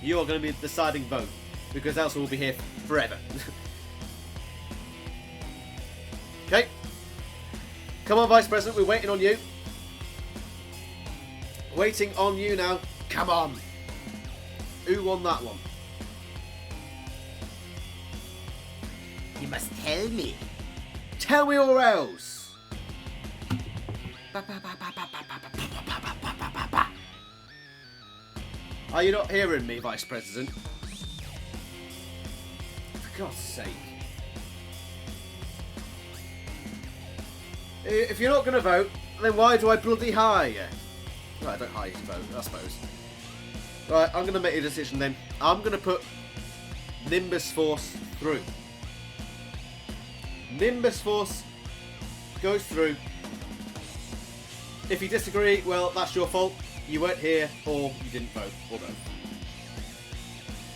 You are going to be the deciding vote, because else we'll be here forever. Okay. Come on, Vice President, we're waiting on you. Waiting on you now. Come on. Who won that one? You must tell me. Tell me or else. Are you not hearing me, Vice President? For God's sake. If you're not going to vote, then why do I bloody hire you? Well, I don't hire you to vote, I suppose. Right, I'm going to make a decision then. I'm going to put Nimbus Force through. Nimbus Force goes through. If you disagree, well, that's your fault. You weren't here, or you didn't vote, or both.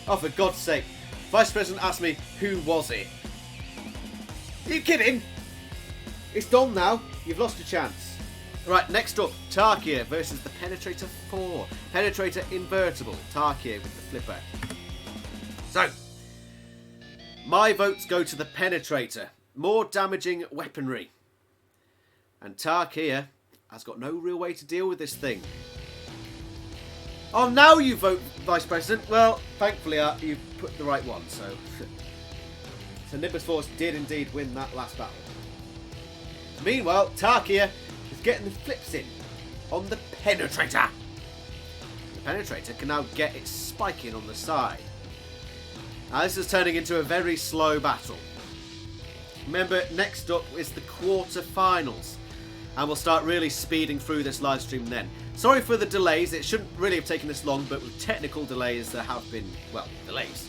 Oh, for God's sake. Vice President asked me, who was it? Are you kidding? It's done now. You've lost your chance. Right, next up, Tarkia versus the Penetrator 4. Penetrator invertible. Tarkia with the flipper. So, my votes go to the Penetrator. More damaging weaponry. And Tarkia has got no real way to deal with this thing. Oh, now you vote Vice President. Well, thankfully you put the right one, so... So Nimbus Force did indeed win that last battle. Meanwhile, Tarkia is getting the flips in on the Penetrator. The Penetrator can now get its spike in on the side. Now this is turning into a very slow battle. Remember, next up is the quarter-finals. And we'll start really speeding through this live stream then. Sorry for the delays, it shouldn't really have taken this long, but with technical delays there have been, well, delays.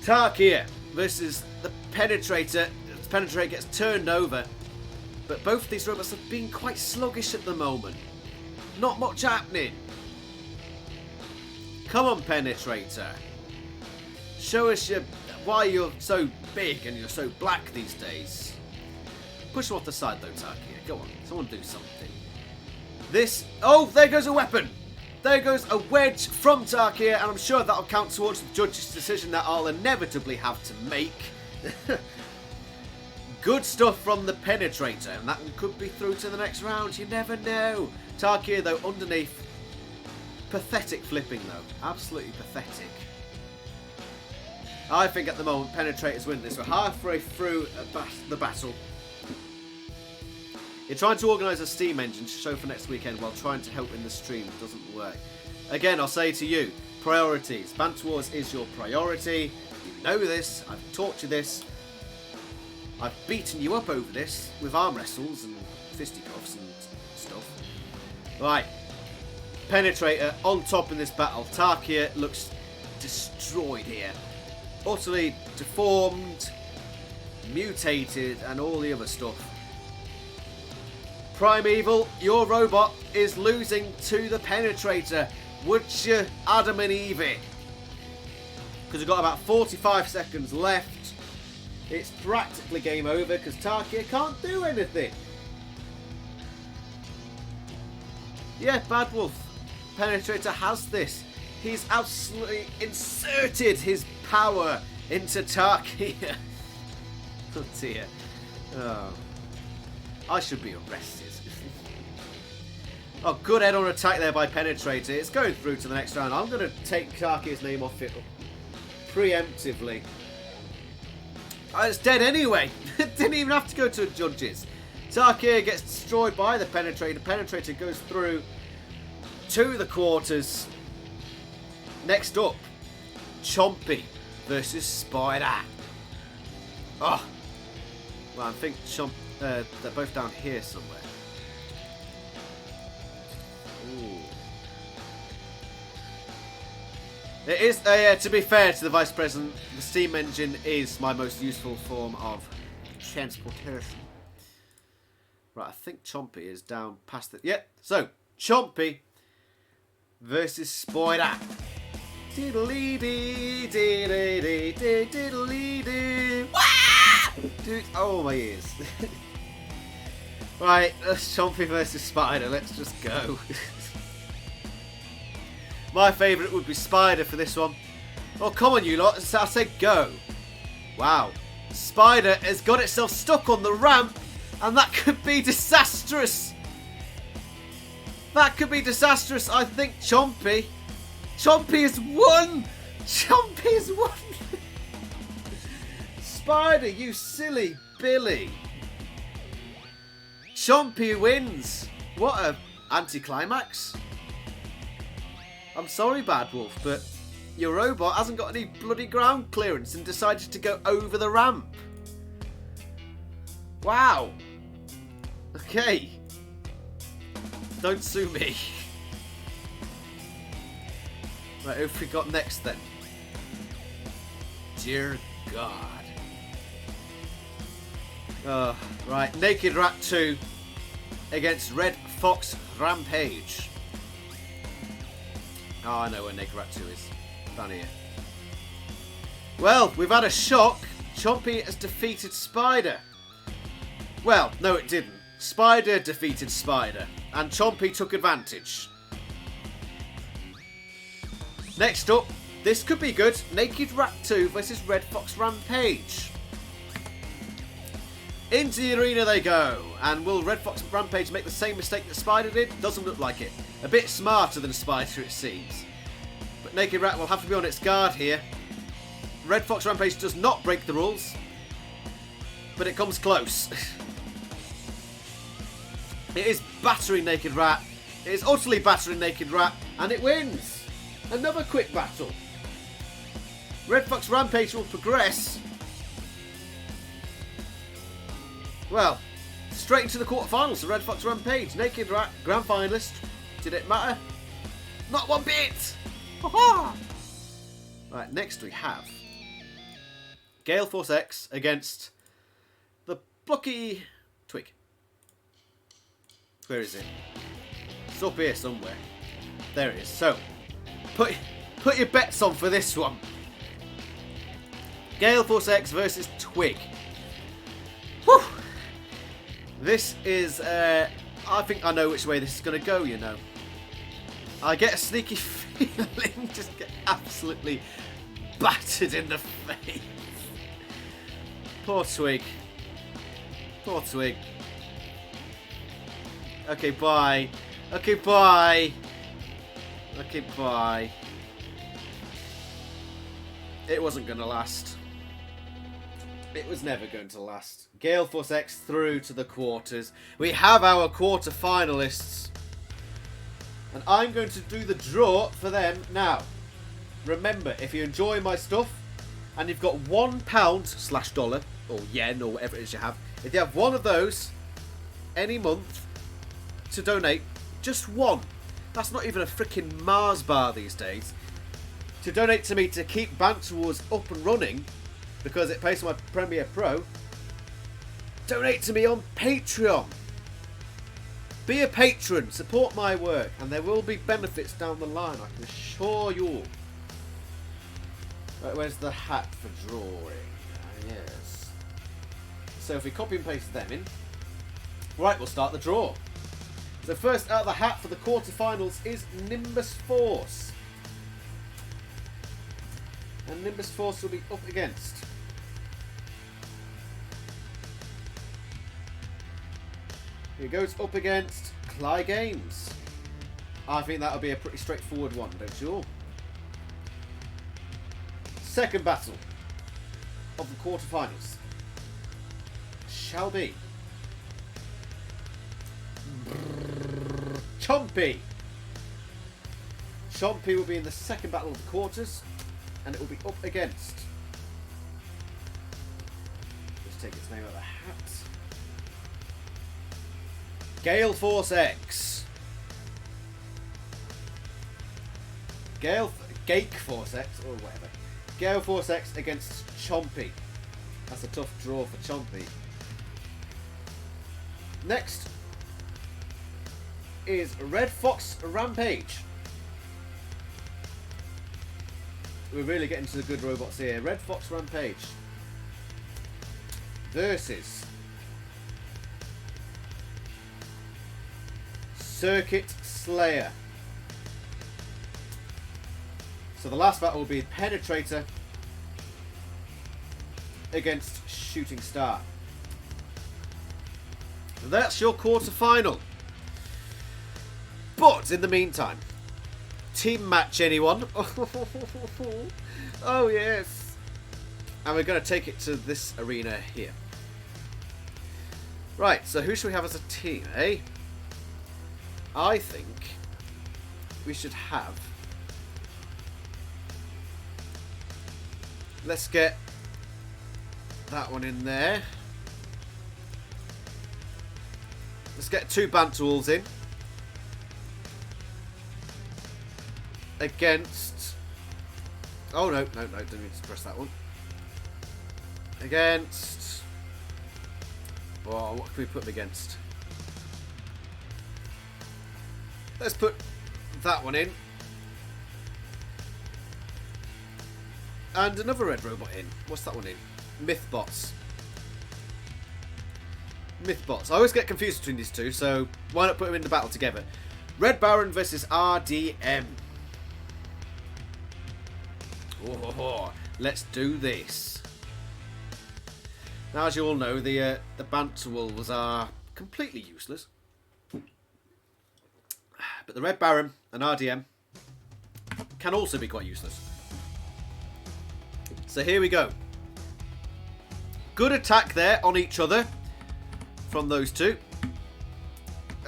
Tarkia versus the Penetrator. The Penetrator gets turned over, but both of these robots have been quite sluggish at the moment. Not much happening. Come on, Penetrator. Show us why you're so big and you're so black these days. Push them off the side though, Tarkia. Go on, someone do something. This... Oh, there goes a weapon! There goes a wedge from Tarkia, and I'm sure that'll count towards the judge's decision that I'll inevitably have to make. Good stuff from the Penetrator, and that could be through to the next round. You never know. Tarkia, though, underneath. Pathetic flipping, though. Absolutely pathetic. I think at the moment, Penetrator's winning this. We're halfway through the battle. You're trying to organise a Steam engine to show for next weekend while trying to help in the stream. It doesn't work. Again, I'll say to you, priorities. Banter Wars is your priority. You know this. I've taught you this. I've beaten you up over this with arm wrestles and fisticuffs and stuff. Right. Penetrator on top in this battle. Tarkia looks destroyed here. Utterly deformed, mutated, and all the other stuff. Primeval, your robot is losing to the Penetrator. Would you Adam and Eve it? Because we've got about 45 seconds left. It's practically game over because Tarkia can't do anything. Yeah, Bad Wolf. Penetrator has this. He's absolutely inserted his power into Tarkia. Oh dear. Oh. I should be arrested. Oh, good head-on attack there by Penetrator. It's going through to the next round. I'm going to take Tarkia's name off it preemptively. Oh, it's dead anyway. It didn't even have to go to judges. Tarkia gets destroyed by the Penetrator. Penetrator goes through to the quarters. Next up, Chompy versus Spider. Oh, well, I think they're both down here somewhere. Ooh. It is, to be fair to the Vice President, the steam engine is my most useful form of transportation. Right, I think Chompy is down past the... Yep, so, Chompy versus Spider. Diddly-dee, diddly-dee, diddly-dee. Dude, oh, my ears. Right, Chompy versus Spider, let's just go. My favourite would be Spider for this one. Oh, come on, you lot. I said go. Wow. Spider has got itself stuck on the ramp, and that could be disastrous. That could be disastrous. I think Chompy has won. Chompy has won. Spider, you silly Billy. Chompy wins. What a anticlimax. I'm sorry, Bad Wolf, but your robot hasn't got any bloody ground clearance and decided to go over the ramp. Wow. Okay. Don't sue me. Right, who have we got next then? Dear God. Right, Naked Rat 2 against Red Fox Rampage. Oh, I know where Naked Rat 2 is. Down here. Well, we've had a shock. Chompy has defeated Spider. Well, no it didn't. Spider defeated Spider, and Chompy took advantage. Next up, this could be good. Naked Rat 2 versus Red Fox Rampage. Into the arena they go, and will Red Fox Rampage make the same mistake that Spider did? Doesn't look like it. A bit smarter than Spider, it seems. But Naked Rat will have to be on its guard here. Red Fox Rampage does not break the rules, but it comes close. It is battering Naked Rat. It is utterly battering Naked Rat, and it wins. Another quick battle. Red Fox Rampage will progress. Well, straight into the quarterfinals for Red Fox Rampage. Naked Rat, grand finalist. Did it matter? Not one bit! Ha-ha! Right, next we have Gale Force X against the Plucky Twig. Where is it? It's up here somewhere. There it is. So, put your bets on for this one. Gale Force X versus Twig. Whew! This is, I think I know which way this is going to go, you know. I get a sneaky feeling just get absolutely battered in the face. Poor Twig. Poor Twig. Okay, bye. Okay, bye. Okay, bye. It wasn't going to last. It was never going to last. Gale Force X through to the quarters. We have our quarter finalists. And I'm going to do the draw for them now. Remember, if you enjoy my stuff and you've got £1/dollar or yen or whatever it is you have, if you have one of those any month to donate, just one. That's not even a freaking Mars bar these days. To donate to me to keep Banter Wars up and running, because it pays for my Premiere Pro, donate to me on Patreon. Be a patron, support my work, and there will be benefits down the line, I can assure you all. Right, where's the hat for drawing? Yes. So if we copy and paste them in, right, we'll start the draw. So first out of the hat for the quarterfinals is Nimbus Force. And Nimbus Force will be up against he goes up against Cly Games. I think that'll be a pretty straightforward one, don't you all? Second battle of the quarterfinals shall be Chompy. Chompy will be in the second battle of the quarters, and it will be up against. Let's take its name out of the hat. Gale Force X. Gake Force X, or whatever. Gale Force X against Chompy. That's a tough draw for Chompy. Next is Red Fox Rampage. We're really getting to the good robots here. Red Fox Rampage versus Circuit Slayer. So the last battle will be Penetrator against Shooting Star. And that's your quarter final. But in the meantime, team match anyone? Oh yes. And we're going to take it to this arena here. Right, so who should we have as a team, eh? I think we should have... Let's get that one in there. Let's get 2 Banter Wars in. Against... Oh, no, didn't need to press that one. Against... Oh, what can we put them against? Let's put that one in. And another red robot in. What's that one in? Mythbots. Mythbots. I always get confused between these two, so why not put them in the battle together? Red Baron versus RDM. Oh, let's do this. Now, as you all know, the Banter Wolves are completely useless. But the Red Baron and RDM can also be quite useless. So here we go. Good attack there on each other from those two.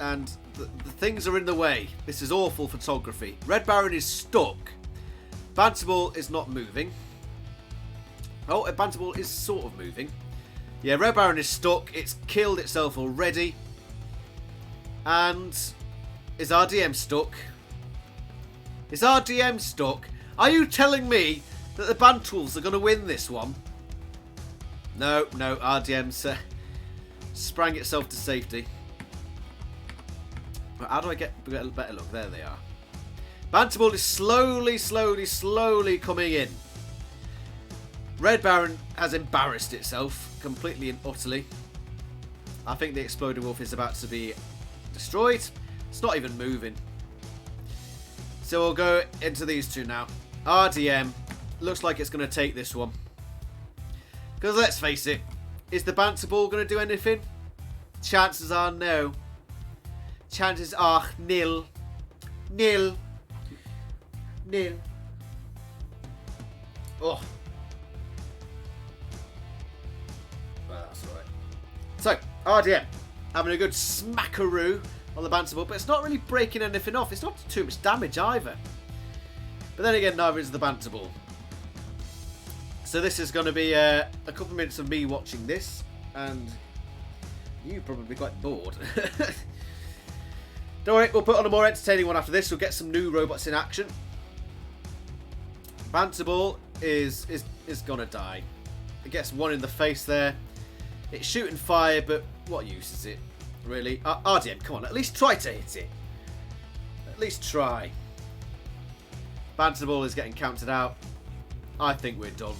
And the things are in the way. This is awful photography. Red Baron is stuck. Banter Ball is not moving. Oh, Banter Ball is sort of moving. Yeah, Red Baron is stuck. It's killed itself already. And is RDM stuck? Is RDM stuck? Are you telling me that the Banter Wolves are going to win this one? No, RDM's sprang itself to safety. How do I get a better look? There they are. Banter Ball is slowly coming in. Red Baron has embarrassed itself completely and utterly. I think the Exploding Wolf is about to be destroyed. It's not even moving. So we'll go into these two now. RDM looks like it's going to take this one. Because let's face it, is the Banter Ball going to do anything? Chances are no. Chances are nil. Nil. Oh. Well, that's alright. So, RDM having a good smackaroo on the Banter Ball, but it's not really breaking anything off. It's not too much damage either. But then again, neither is the Banter Ball. So this is going to be a couple of minutes of me watching this, and you're probably quite bored. Don't worry, we'll put on a more entertaining one after this. We'll get some new robots in action. Banter Ball is going to die. It gets one in the face there. It's shooting fire, but what use is it, really? RDM, come on, at least try to hit it. At least try. Banter Ball is getting counted out. I think we're done.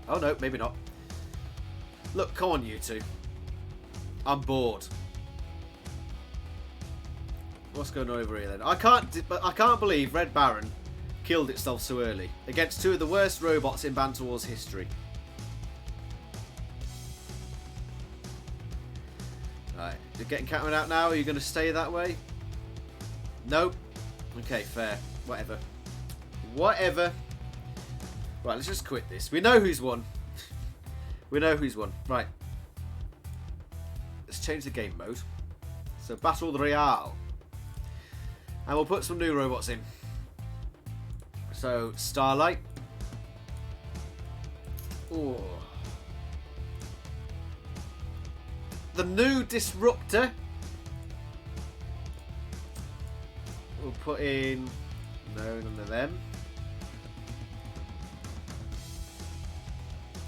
Oh no, maybe not. Look, come on, you two. I'm bored. What's going on over here then? I can't believe Red Baron killed itself so early against two of the worst robots in Banter Wars history. Right, you're getting counted out now. Are you going to stay that way? Nope. Okay, fair. Whatever. Right, let's just quit this. We know who's won. We know who's won. Right. Let's change the game mode. So, Battle Royale. And we'll put some new robots in. So, Starlight. Oh. The new Disruptor. We'll put in... No, none of them.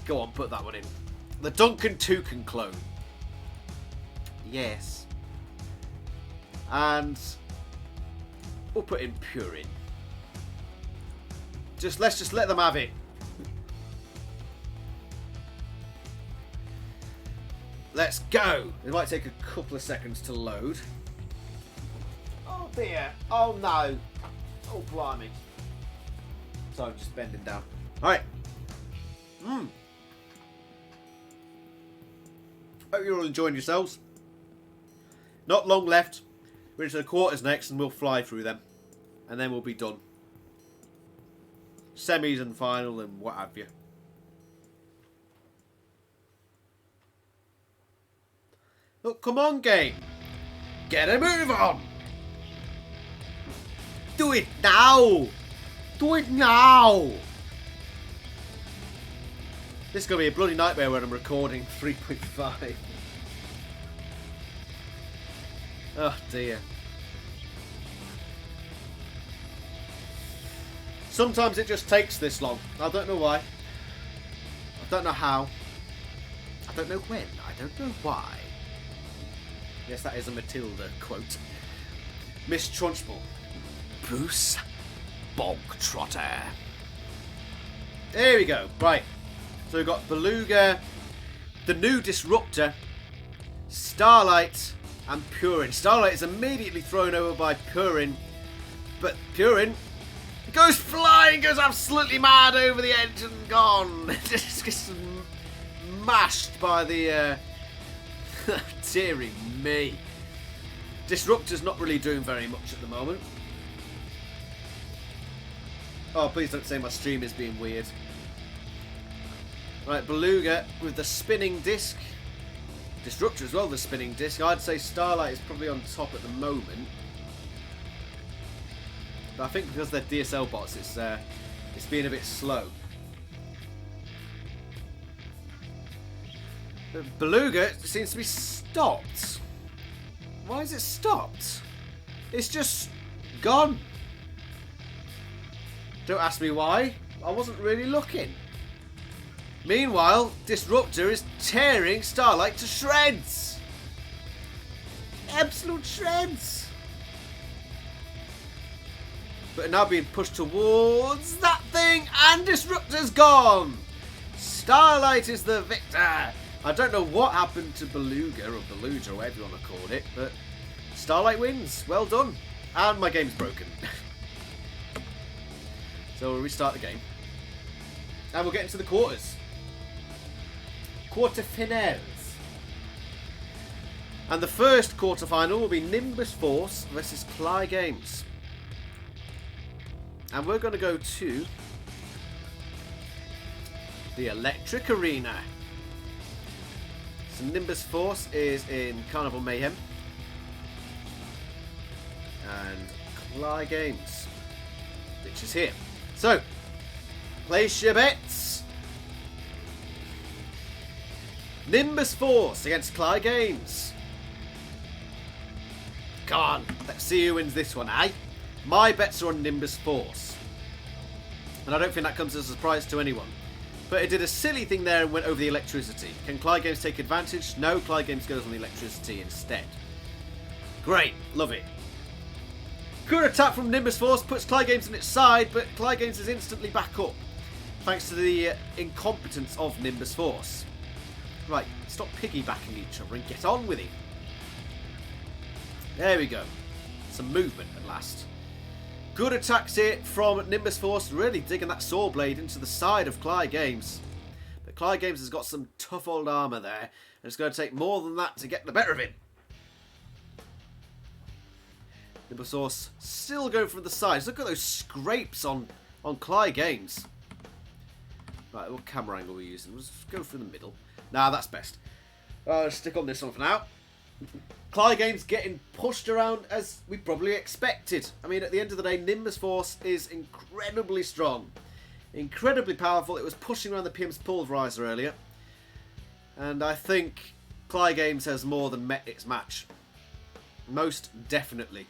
Go on, put that one in. The Duncan Toucan clone. Yes. And we'll put in Purin. Let's just let them have it. Let's go. It might take a couple of seconds to load. Oh dear. Oh no. Oh blimey. So I'm just bending down. Alright. Hope you're all enjoying yourselves. Not long left. We're into the quarters next and we'll fly through them. And then we'll be done. Semis and final and what have you. Look, come on, game. Get a move on. Do it now. Do it now. This is going to be a bloody nightmare when I'm recording 3.5. Oh dear. Sometimes it just takes this long. I don't know why. I don't know how. I don't know when. I don't know why. Yes, that is a Matilda quote. Miss Trunchbull. Bruce Bogtrotter. There we go. Right. So we've got Beluga, the new Disruptor, Starlight, and Purin. Starlight is immediately thrown over by Purin, but Purin goes flying, goes absolutely mad over the edge and gone. Just gets mashed by the... dearie me. Disruptor's not really doing very much at the moment. Oh, please don't say my stream is being weird. Right, Beluga with the spinning disc. Disruptor as well, the spinning disc. I'd say Starlight is probably on top at the moment. But I think because they're DSL bots, it's being a bit slow. But Beluga seems to be stopped. Why is it stopped? It's just gone. Don't ask me why. I wasn't really looking. Meanwhile, Disruptor is tearing Starlight to shreds. Absolute shreds. But now being pushed towards that thing, and Disruptor's gone. Starlight is the victor. I don't know what happened to Beluga, or Beluga, or whatever you want to call it, but Starlight wins. Well done. And my game's broken. So we'll restart the game. And we'll get into the quarters. Quarterfinals. And the first quarterfinal will be Nimbus Force versus Cly Games. And we're going to go to the Electric Arena. So Nimbus Force is in Carnival Mayhem. And Cly Games, which is here. So, place your bets. Nimbus Force against Cly Games. Come on, let's see who wins this one, eh? My bets are on Nimbus Force. And I don't think that comes as a surprise to anyone. But it did a silly thing there and went over the electricity. Can Cly Games take advantage? No, Cly Games goes on the electricity instead. Great, love it. Good attack from Nimbus Force puts Cly Games on its side, but Cly Games is instantly back up. Thanks to the incompetence of Nimbus Force. Right, stop piggybacking each other and get on with it. There we go. Some movement at last. Good attacks here from Nimbus Force, really digging that saw blade into the side of Cly Games. But Cly Games has got some tough old armour there, and it's going to take more than that to get the better of him. Nimbus Force still going from the sides. Look at those scrapes on Cly Games. Right, what camera angle are we using? Let's go for the middle. Nah, that's best. Let's stick on this one for now. Cly Games getting pushed around as we probably expected. I mean, at the end of the day, Nimbus Force is incredibly strong. Incredibly powerful. It was pushing around the PM's pulverizer earlier. And I think Cly Games has more than met its match. Most definitely.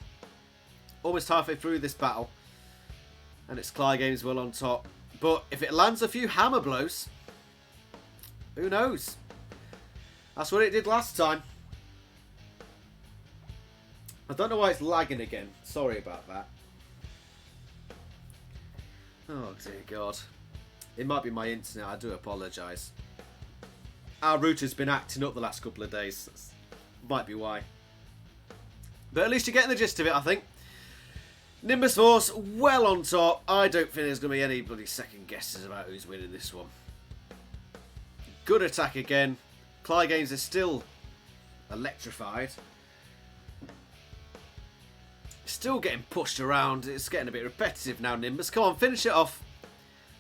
Almost halfway through this battle. And it's Cly Games well on top. But if it lands a few hammer blows, who knows? That's what it did last time. I don't know why it's lagging again. Sorry about that. Oh dear God. It might be my internet. I do apologise. Our router's been acting up the last couple of days. That's, might be why. But at least you're getting the gist of it, I think. Nimbus Force well on top. I don't think there's going to be any bloody second guesses about who's winning this one. Good attack again. Cly Games is still electrified. Still getting pushed around. It's getting a bit repetitive now, Nimbus. Come on, finish it off.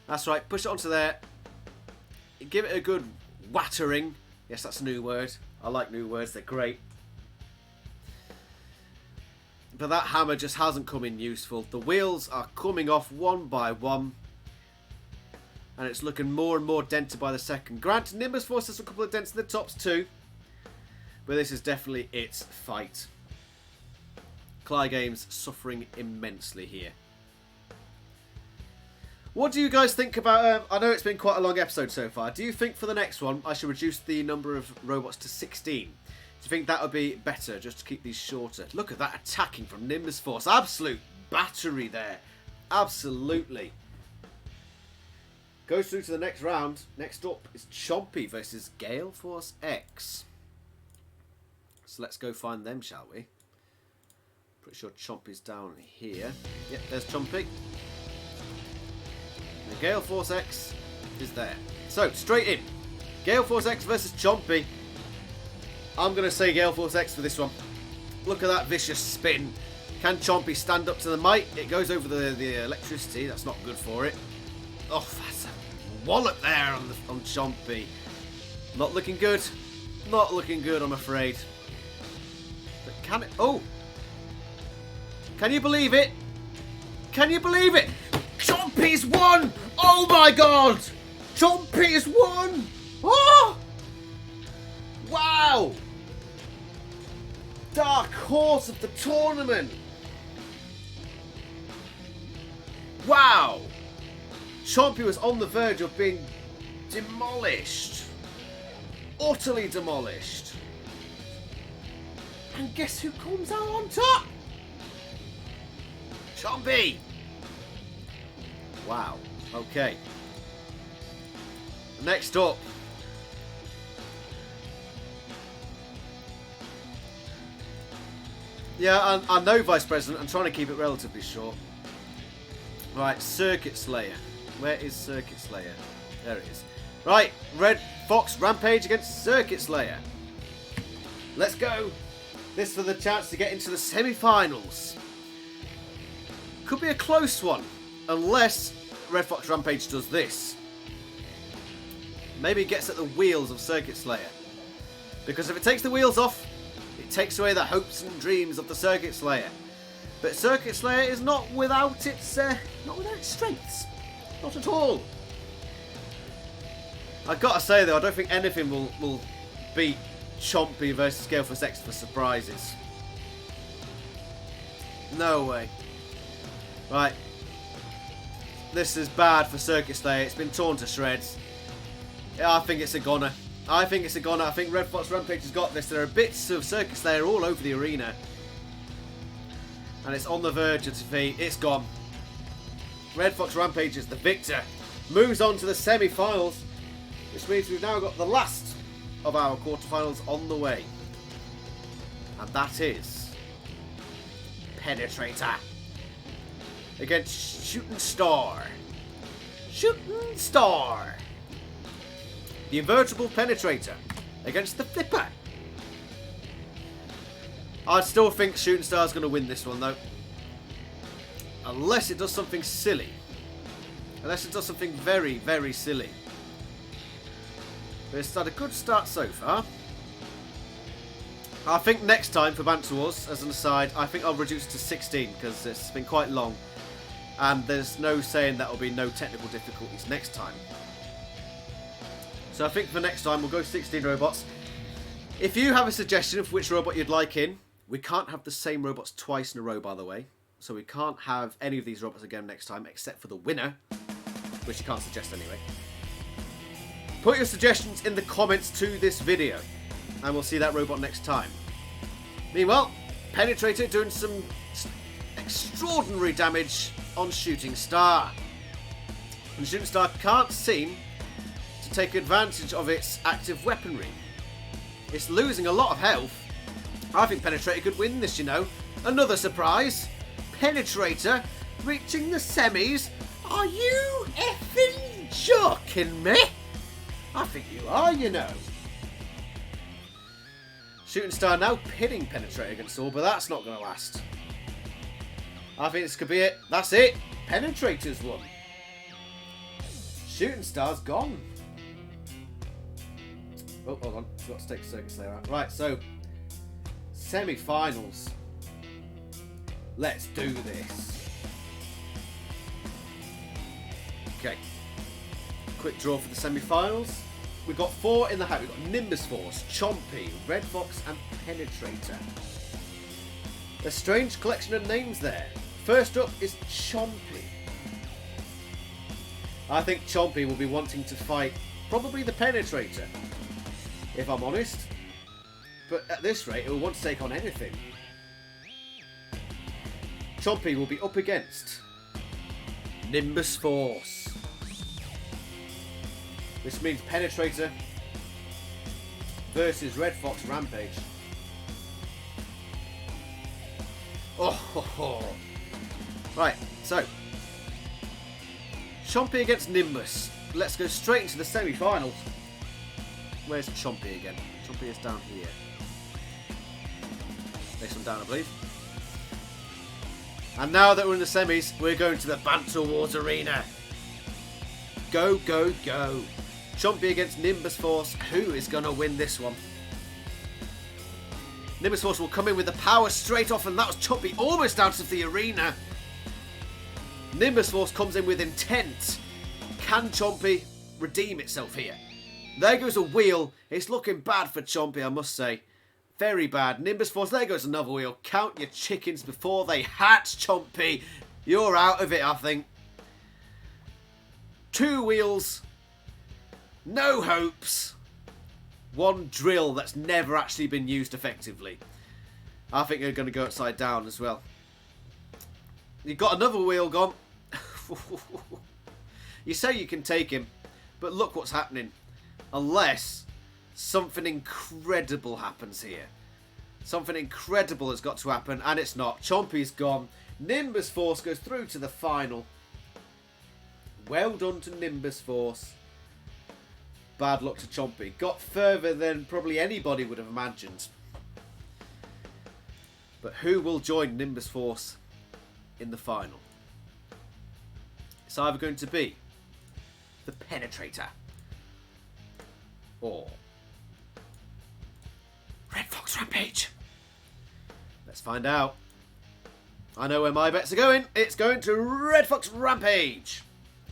That's right. Push it onto there. Give it a good wattering. Yes, that's a new word. I like new words. They're great. But that hammer just hasn't come in useful. The wheels are coming off one by one. And it's looking more and more dented by the second. Granted, Nimbus Force has a couple of dents in the tops too. But this is definitely its fight. Cly Games suffering immensely here. What do you guys think about... I know it's been quite a long episode so far. Do you think for the next one I should reduce the number of robots to 16? Do you think that would be better, just to keep these shorter? Look at that attacking from Nimbus Force. Absolute battery there. Absolutely. Goes through to the next round. Next up is Chompy versus Gale Force X. So let's go find them, shall we? Pretty sure Chompy's down here. Yep, there's Chompy. And Gale Force X is there. So, straight in. Gale Force X versus Chompy. I'm going to say Gale Force X for this one. Look at that vicious spin. Can Chompy stand up to the might? It goes over the electricity. That's not good for it. Oh, that's a wallop there on Chompy. Not looking good. Not looking good, I'm afraid. But can it... Oh! Can you believe it? Can you believe it? Chompy's won! Oh my god! Chompy's won! Oh! Wow! Dark horse of the tournament. Wow! Chompy was on the verge of being demolished. Utterly demolished. And guess who comes out on top? Chompy! Wow. Okay. Next up. Yeah, I know, Vice President. I'm trying to keep it relatively short. Right, Circuit Slayer. Where is Circuit Slayer? There it is. Right, Red Fox Rampage against Circuit Slayer. Let's go. This for the chance to get into the semi-finals. Could be a close one, unless Red Fox Rampage does this. Maybe it gets at the wheels of Circuit Slayer. Because if it takes the wheels off, it takes away the hopes and dreams of the Circuit Slayer. But Circuit Slayer is not without its strengths. Not at all. I've got to say though, I don't think anything will beat Chompy versus Gale Force X for surprises. No way. Right. This is bad for Circuit Slayer. It's been torn to shreds. Yeah, I think it's a goner. I think it's a goner. I think Red Fox Rampage has got this. There are bits of Circuit Slayer all over the arena. And it's on the verge of defeat. It's gone. Red Fox Rampage is the victor. Moves on to the semi-finals. Which means we've now got the last of our quarterfinals on the way. And that is Penetrator against Shooting Star. Shooting Star. The invertible Penetrator against the Flipper. I still think Shooting Star's going to win this one though. Unless it does something silly. Unless it does something very, very silly. But it's had a good start so far. I think next time for Banter Wars, as an aside, I think I'll reduce it to 16 because it's been quite long. And there's no saying that will be no technical difficulties next time. So I think for next time we'll go 16 robots. If you have a suggestion of which robot you'd like in, we can't have the same robots twice in a row, by the way. So we can't have any of these robots again next time, except for the winner, which you can't suggest anyway. Put your suggestions in the comments to this video, and we'll see that robot next time. Meanwhile, Penetrator doing some extraordinary damage on Shooting Star. And Shooting Star can't seem to take advantage of its active weaponry. It's losing a lot of health. I think Penetrator could win this, you know. Another surprise. Penetrator reaching the semis. Are you effing joking me? I think you are, you know. Shooting Star now pinning Penetrator against all, but that's not going to last. I think this could be it. That's it. Penetrator's won. Shooting Star's gone. Oh, hold on. Forgot to take Circuit Slayer out. Right, so semi-finals. Let's do this. Okay. Quick draw for the semi-finals. We've got 4 in the hat. We've got Nimbus Force, Chompy, Red Fox and Penetrator. A strange collection of names there. First up is Chompy. I think Chompy will be wanting to fight probably the Penetrator, if I'm honest. But at this rate, it will want to take on anything. Chompy will be up against Nimbus Force. This means Penetrator versus Red Fox Rampage. Oh, ho, ho. Right, so Chompy against Nimbus. Let's go straight into the semi-finals. Where's Chompy again? Chompy is down here. Next one down, I believe. And now that we're in the semis, we're going to the Banter Wars arena. Go, go, go. Chompy against Nimbus Force. Who is going to win this one? Nimbus Force will come in with the power straight off, and that was Chompy almost out of the arena. Nimbus Force comes in with intent. Can Chompy redeem itself here? There goes a wheel. It's looking bad for Chompy, I must say. Very bad. Nimbus Force, there goes another wheel. Count your chickens before they hatch, Chompy. You're out of it, I think. 2 wheels. No hopes. 1 drill that's never actually been used effectively. I think they're going to go upside down as well. You've got another wheel gone. You say you can take him, but look what's happening. Unless something incredible happens here. Something incredible has got to happen, and it's not. Chompy's gone. Nimbus Force goes through to the final. Well done to Nimbus Force. Bad luck to Chompy. Got further than probably anybody would have imagined. But who will join Nimbus Force in the final? It's either going to be the Penetrator or Red Fox Rampage. Let's find out. I know where my bets are going. It's going to Red Fox Rampage.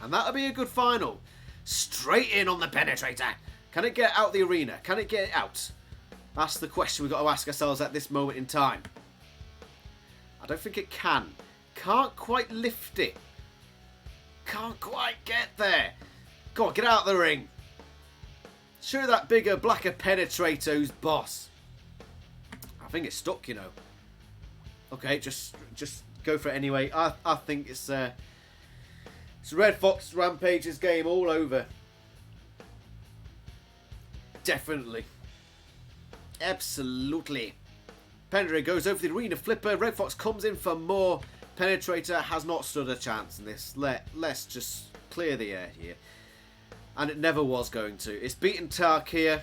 And that'll be a good final. Straight in on the Penetrator. Can it get out the arena? Can it get it out? That's the question we've got to ask ourselves at this moment in time. I don't think it can. Can't quite lift it. Can't quite get there. Go on, get out of the ring. Show that bigger, blacker Penetrator who's boss. I think it's stuck, you know. Okay, just go for it anyway. I think it's Red Fox Rampage's game all over. Definitely. Absolutely. Penetrator goes over the arena flipper. Red Fox comes in for more. Penetrator has not stood a chance in this. Let's just clear the air here. And it never was going to. It's beaten Tark here.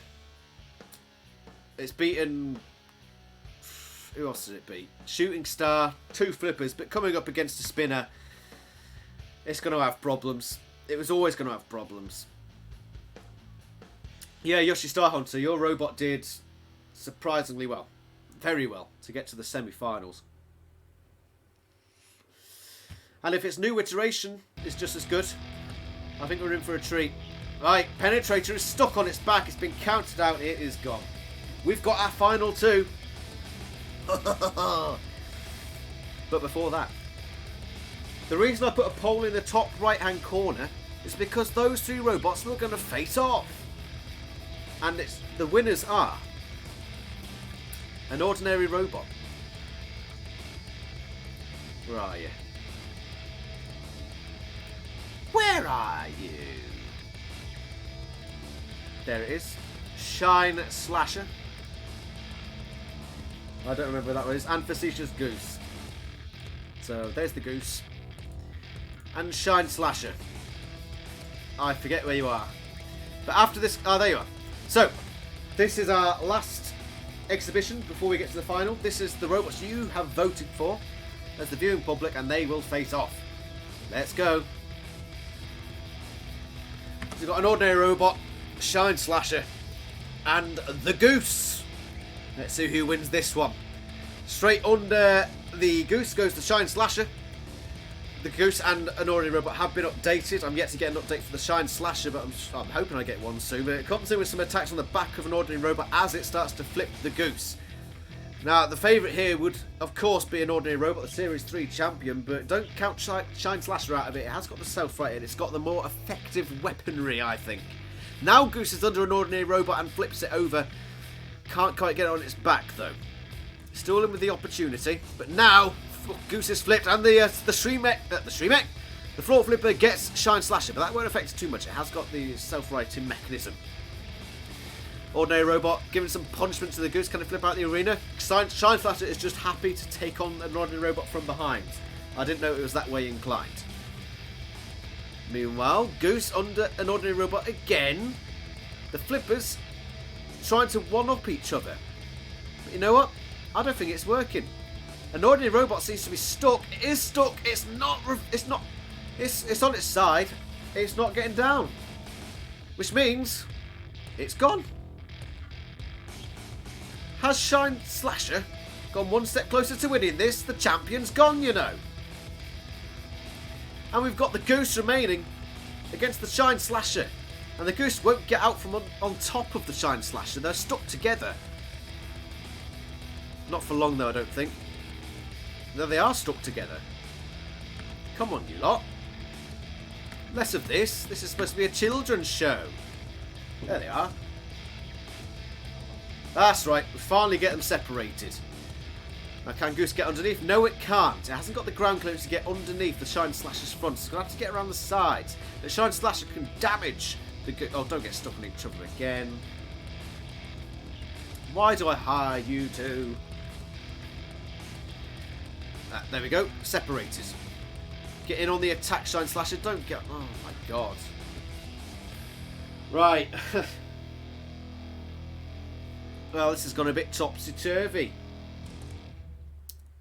It's beaten... Who else did it beat? Shooting Star, 2 flippers, but coming up against a spinner, it's going to have problems. It was always going to have problems. Yeah, Yoshi Star Hunter, your robot did surprisingly well. Very well to get to the semi-finals. And if its new iteration is just as good, I think we're in for a treat. Right, Penetrator is stuck on its back. It's been counted out. It is gone. We've got our final 2. But before that, the reason I put a poll in the top right hand corner is because those 2 robots were going to face off. And the winners are an ordinary robot. Where are you? Where are you? There it is. Shine Slasher. I don't remember what that was. And Facetious Goose. So there's the Goose. And Shine Slasher. I forget where you are. But after this... Oh, there you are. So, this is our last exhibition before we get to the final. This is the robots you have voted for as the viewing public, and they will face off. Let's go. So we've got an ordinary robot, Shine Slasher, and the Goose. Let's see who wins this one. Straight under the Goose goes the Shine Slasher. The Goose and an ordinary robot have been updated. I'm yet to get an update for the Shine Slasher, but I'm hoping I get one soon. But it comes in with some attacks on the back of an ordinary robot as it starts to flip the Goose. Now, the favourite here would, of course, be an ordinary robot, the Series 3 champion, but don't count Shine Slasher out of it. It has got the self-right in. It's got the more effective weaponry, I think. Now Goose is under an ordinary robot and flips it over. Can't quite get it on its back, though. Still in with the opportunity, but now Goose is flipped, and the floor flipper gets Shine Slasher, but that won't affect it too much. It has got the self-righting mechanism. Ordinary robot giving some punishment to the Goose. Can it flip out the arena? Shine Slasher is just happy to take on an ordinary robot from behind. I didn't know it was that way inclined. Meanwhile, Goose under an ordinary robot again. The flippers trying to one-up each other. But you know what? I don't think it's working. An ordinary robot seems to be stuck. It is stuck. It's not. It's on its side. It's not getting down. Which means it's gone. Has Shine Slasher gone one step closer to winning this? The champion's gone, you know. And we've got the Goose remaining against the Shine Slasher. And the Goose won't get out from on top of the Shine Slasher. They're stuck together. Not for long, though, I don't think. No, they are stuck together. Come on, you lot. Less of this. This is supposed to be a children's show. There they are. That's right, we finally get them separated. Now, can Goose get underneath? No, it can't. It hasn't got the ground clearance to get underneath the Shine Slasher's front. It's going to have to get around the sides. The Shine Slasher can damage the Goose. Oh, don't get stuck on each other again. Why do I hire you two? There we go, separated. Get in on the attack, Shine Slasher. Don't get... Oh, my God. Right. Well, this has gone a bit topsy-turvy.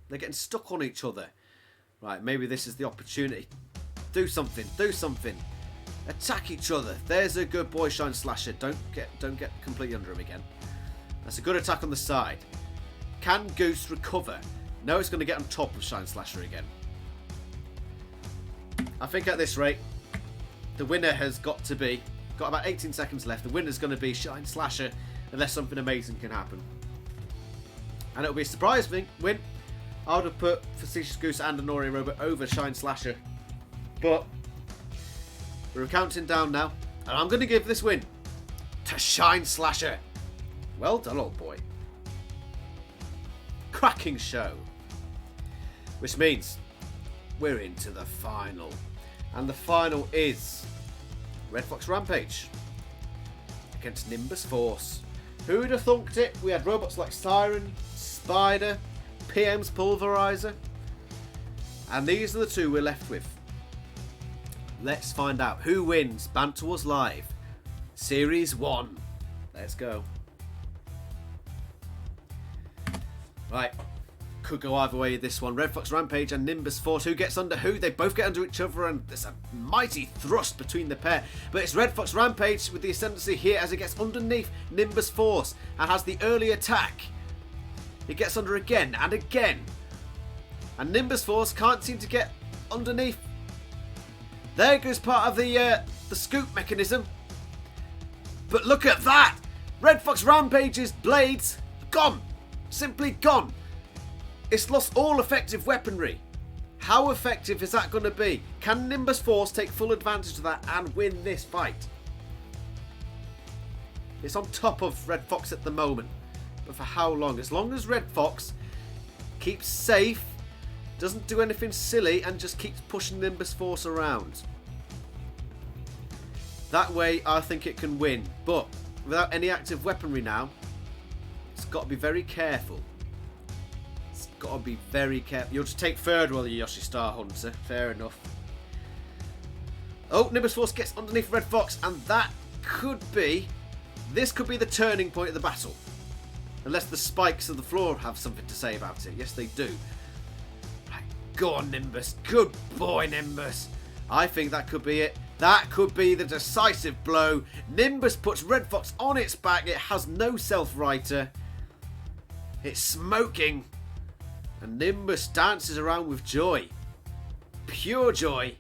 They're getting stuck on each other. Right, maybe this is the opportunity. Do something. Do something. Attack each other. There's a good boy, Shine Slasher. Don't get completely under him again. That's a good attack on the side. Can Goose recover? No, it's going to get on top of Shine Slasher again. I think at this rate, the winner has got to be... Got about 18 seconds left. The winner's going to be Shine Slasher, unless something amazing can happen. And it'll be a surprise win. I would have put Facetious Goose and an Ordinary Robot over Shine Slasher. But we're counting down now. And I'm going to give this win to Shine Slasher. Well done, old boy. Cracking show. Which means we're into the final. And the final is Red Fox Rampage against Nimbus Force. Who'd have thunked it? We had robots like Siren, Spider, PM's Pulverizer. And these are the two we're left with. Let's find out who wins Banter Wars Live Series 1. Let's go. Right. Could go either way this one. Red Fox Rampage and Nimbus Force. Who gets under who? They both get under each other, and there's a mighty thrust between the pair. But it's Red Fox Rampage with the ascendancy here as it gets underneath Nimbus Force and has the early attack. It gets under again and again. And Nimbus Force can't seem to get underneath. There goes part of the scoop mechanism. But look at that! Red Fox Rampage's blades gone. Simply gone. It's lost all effective weaponry. How effective is that going to be? Can Nimbus Force take full advantage of that and win this fight? It's on top of Red Fox at the moment. But for how long? As long as Red Fox keeps safe, doesn't do anything silly, and just keeps pushing Nimbus Force around. That way I think it can win. But without any active weaponry now, it's got to be very careful. Got to be very careful. You'll just take third, will you, Yoshi Star Hunter? Fair enough. Oh, Nimbus Force gets underneath Red Fox, and that could be... This could be the turning point of the battle. Unless the spikes of the floor have something to say about it. Yes, they do. Right, go on, Nimbus. Good boy, Nimbus. I think that could be it. That could be the decisive blow. Nimbus puts Red Fox on its back. It has no self-righter. It's smoking. And Nimbus dances around with joy. Pure joy.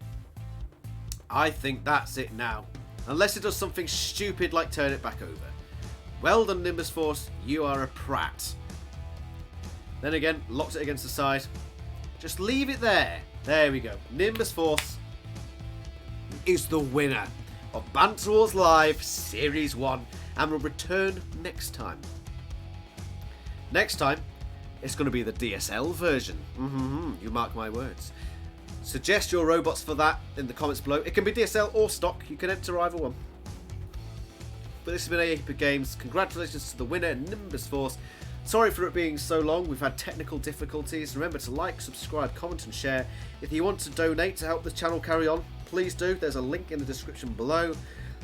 I think that's it now. Unless it does something stupid like turn it back over. Well done, Nimbus Force. You are a prat. Then again, locked it against the side. Just leave it there. There we go. Nimbus Force is the winner of Banter Wars Live Series 1 and will return next time. Next time, it's going to be the DSL version. You mark my words. Suggest your robots for that in the comments below. It can be DSL or stock. You can enter either one. But this has been AEP Games. Congratulations to the winner, Nimbus Force. Sorry for it being so long. We've had technical difficulties. Remember to like, subscribe, comment and share. If you want to donate to help the channel carry on, please do. There's a link in the description below.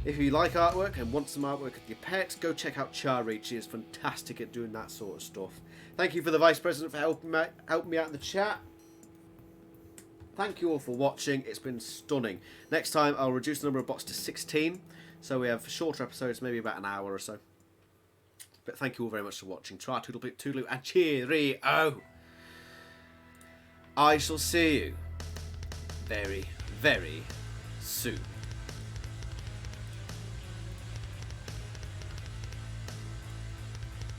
If you like artwork and want some artwork of your pet, go check out Charreach. He is fantastic at doing that sort of stuff. Thank you for the Vice President for helping me out in the chat. Thank you all for watching. It's been stunning. Next time I'll reduce the number of bots to 16. So we have shorter episodes, maybe about an hour or so. But thank you all very much for watching. Try toodaloo and cheerio. I shall see you very, very soon.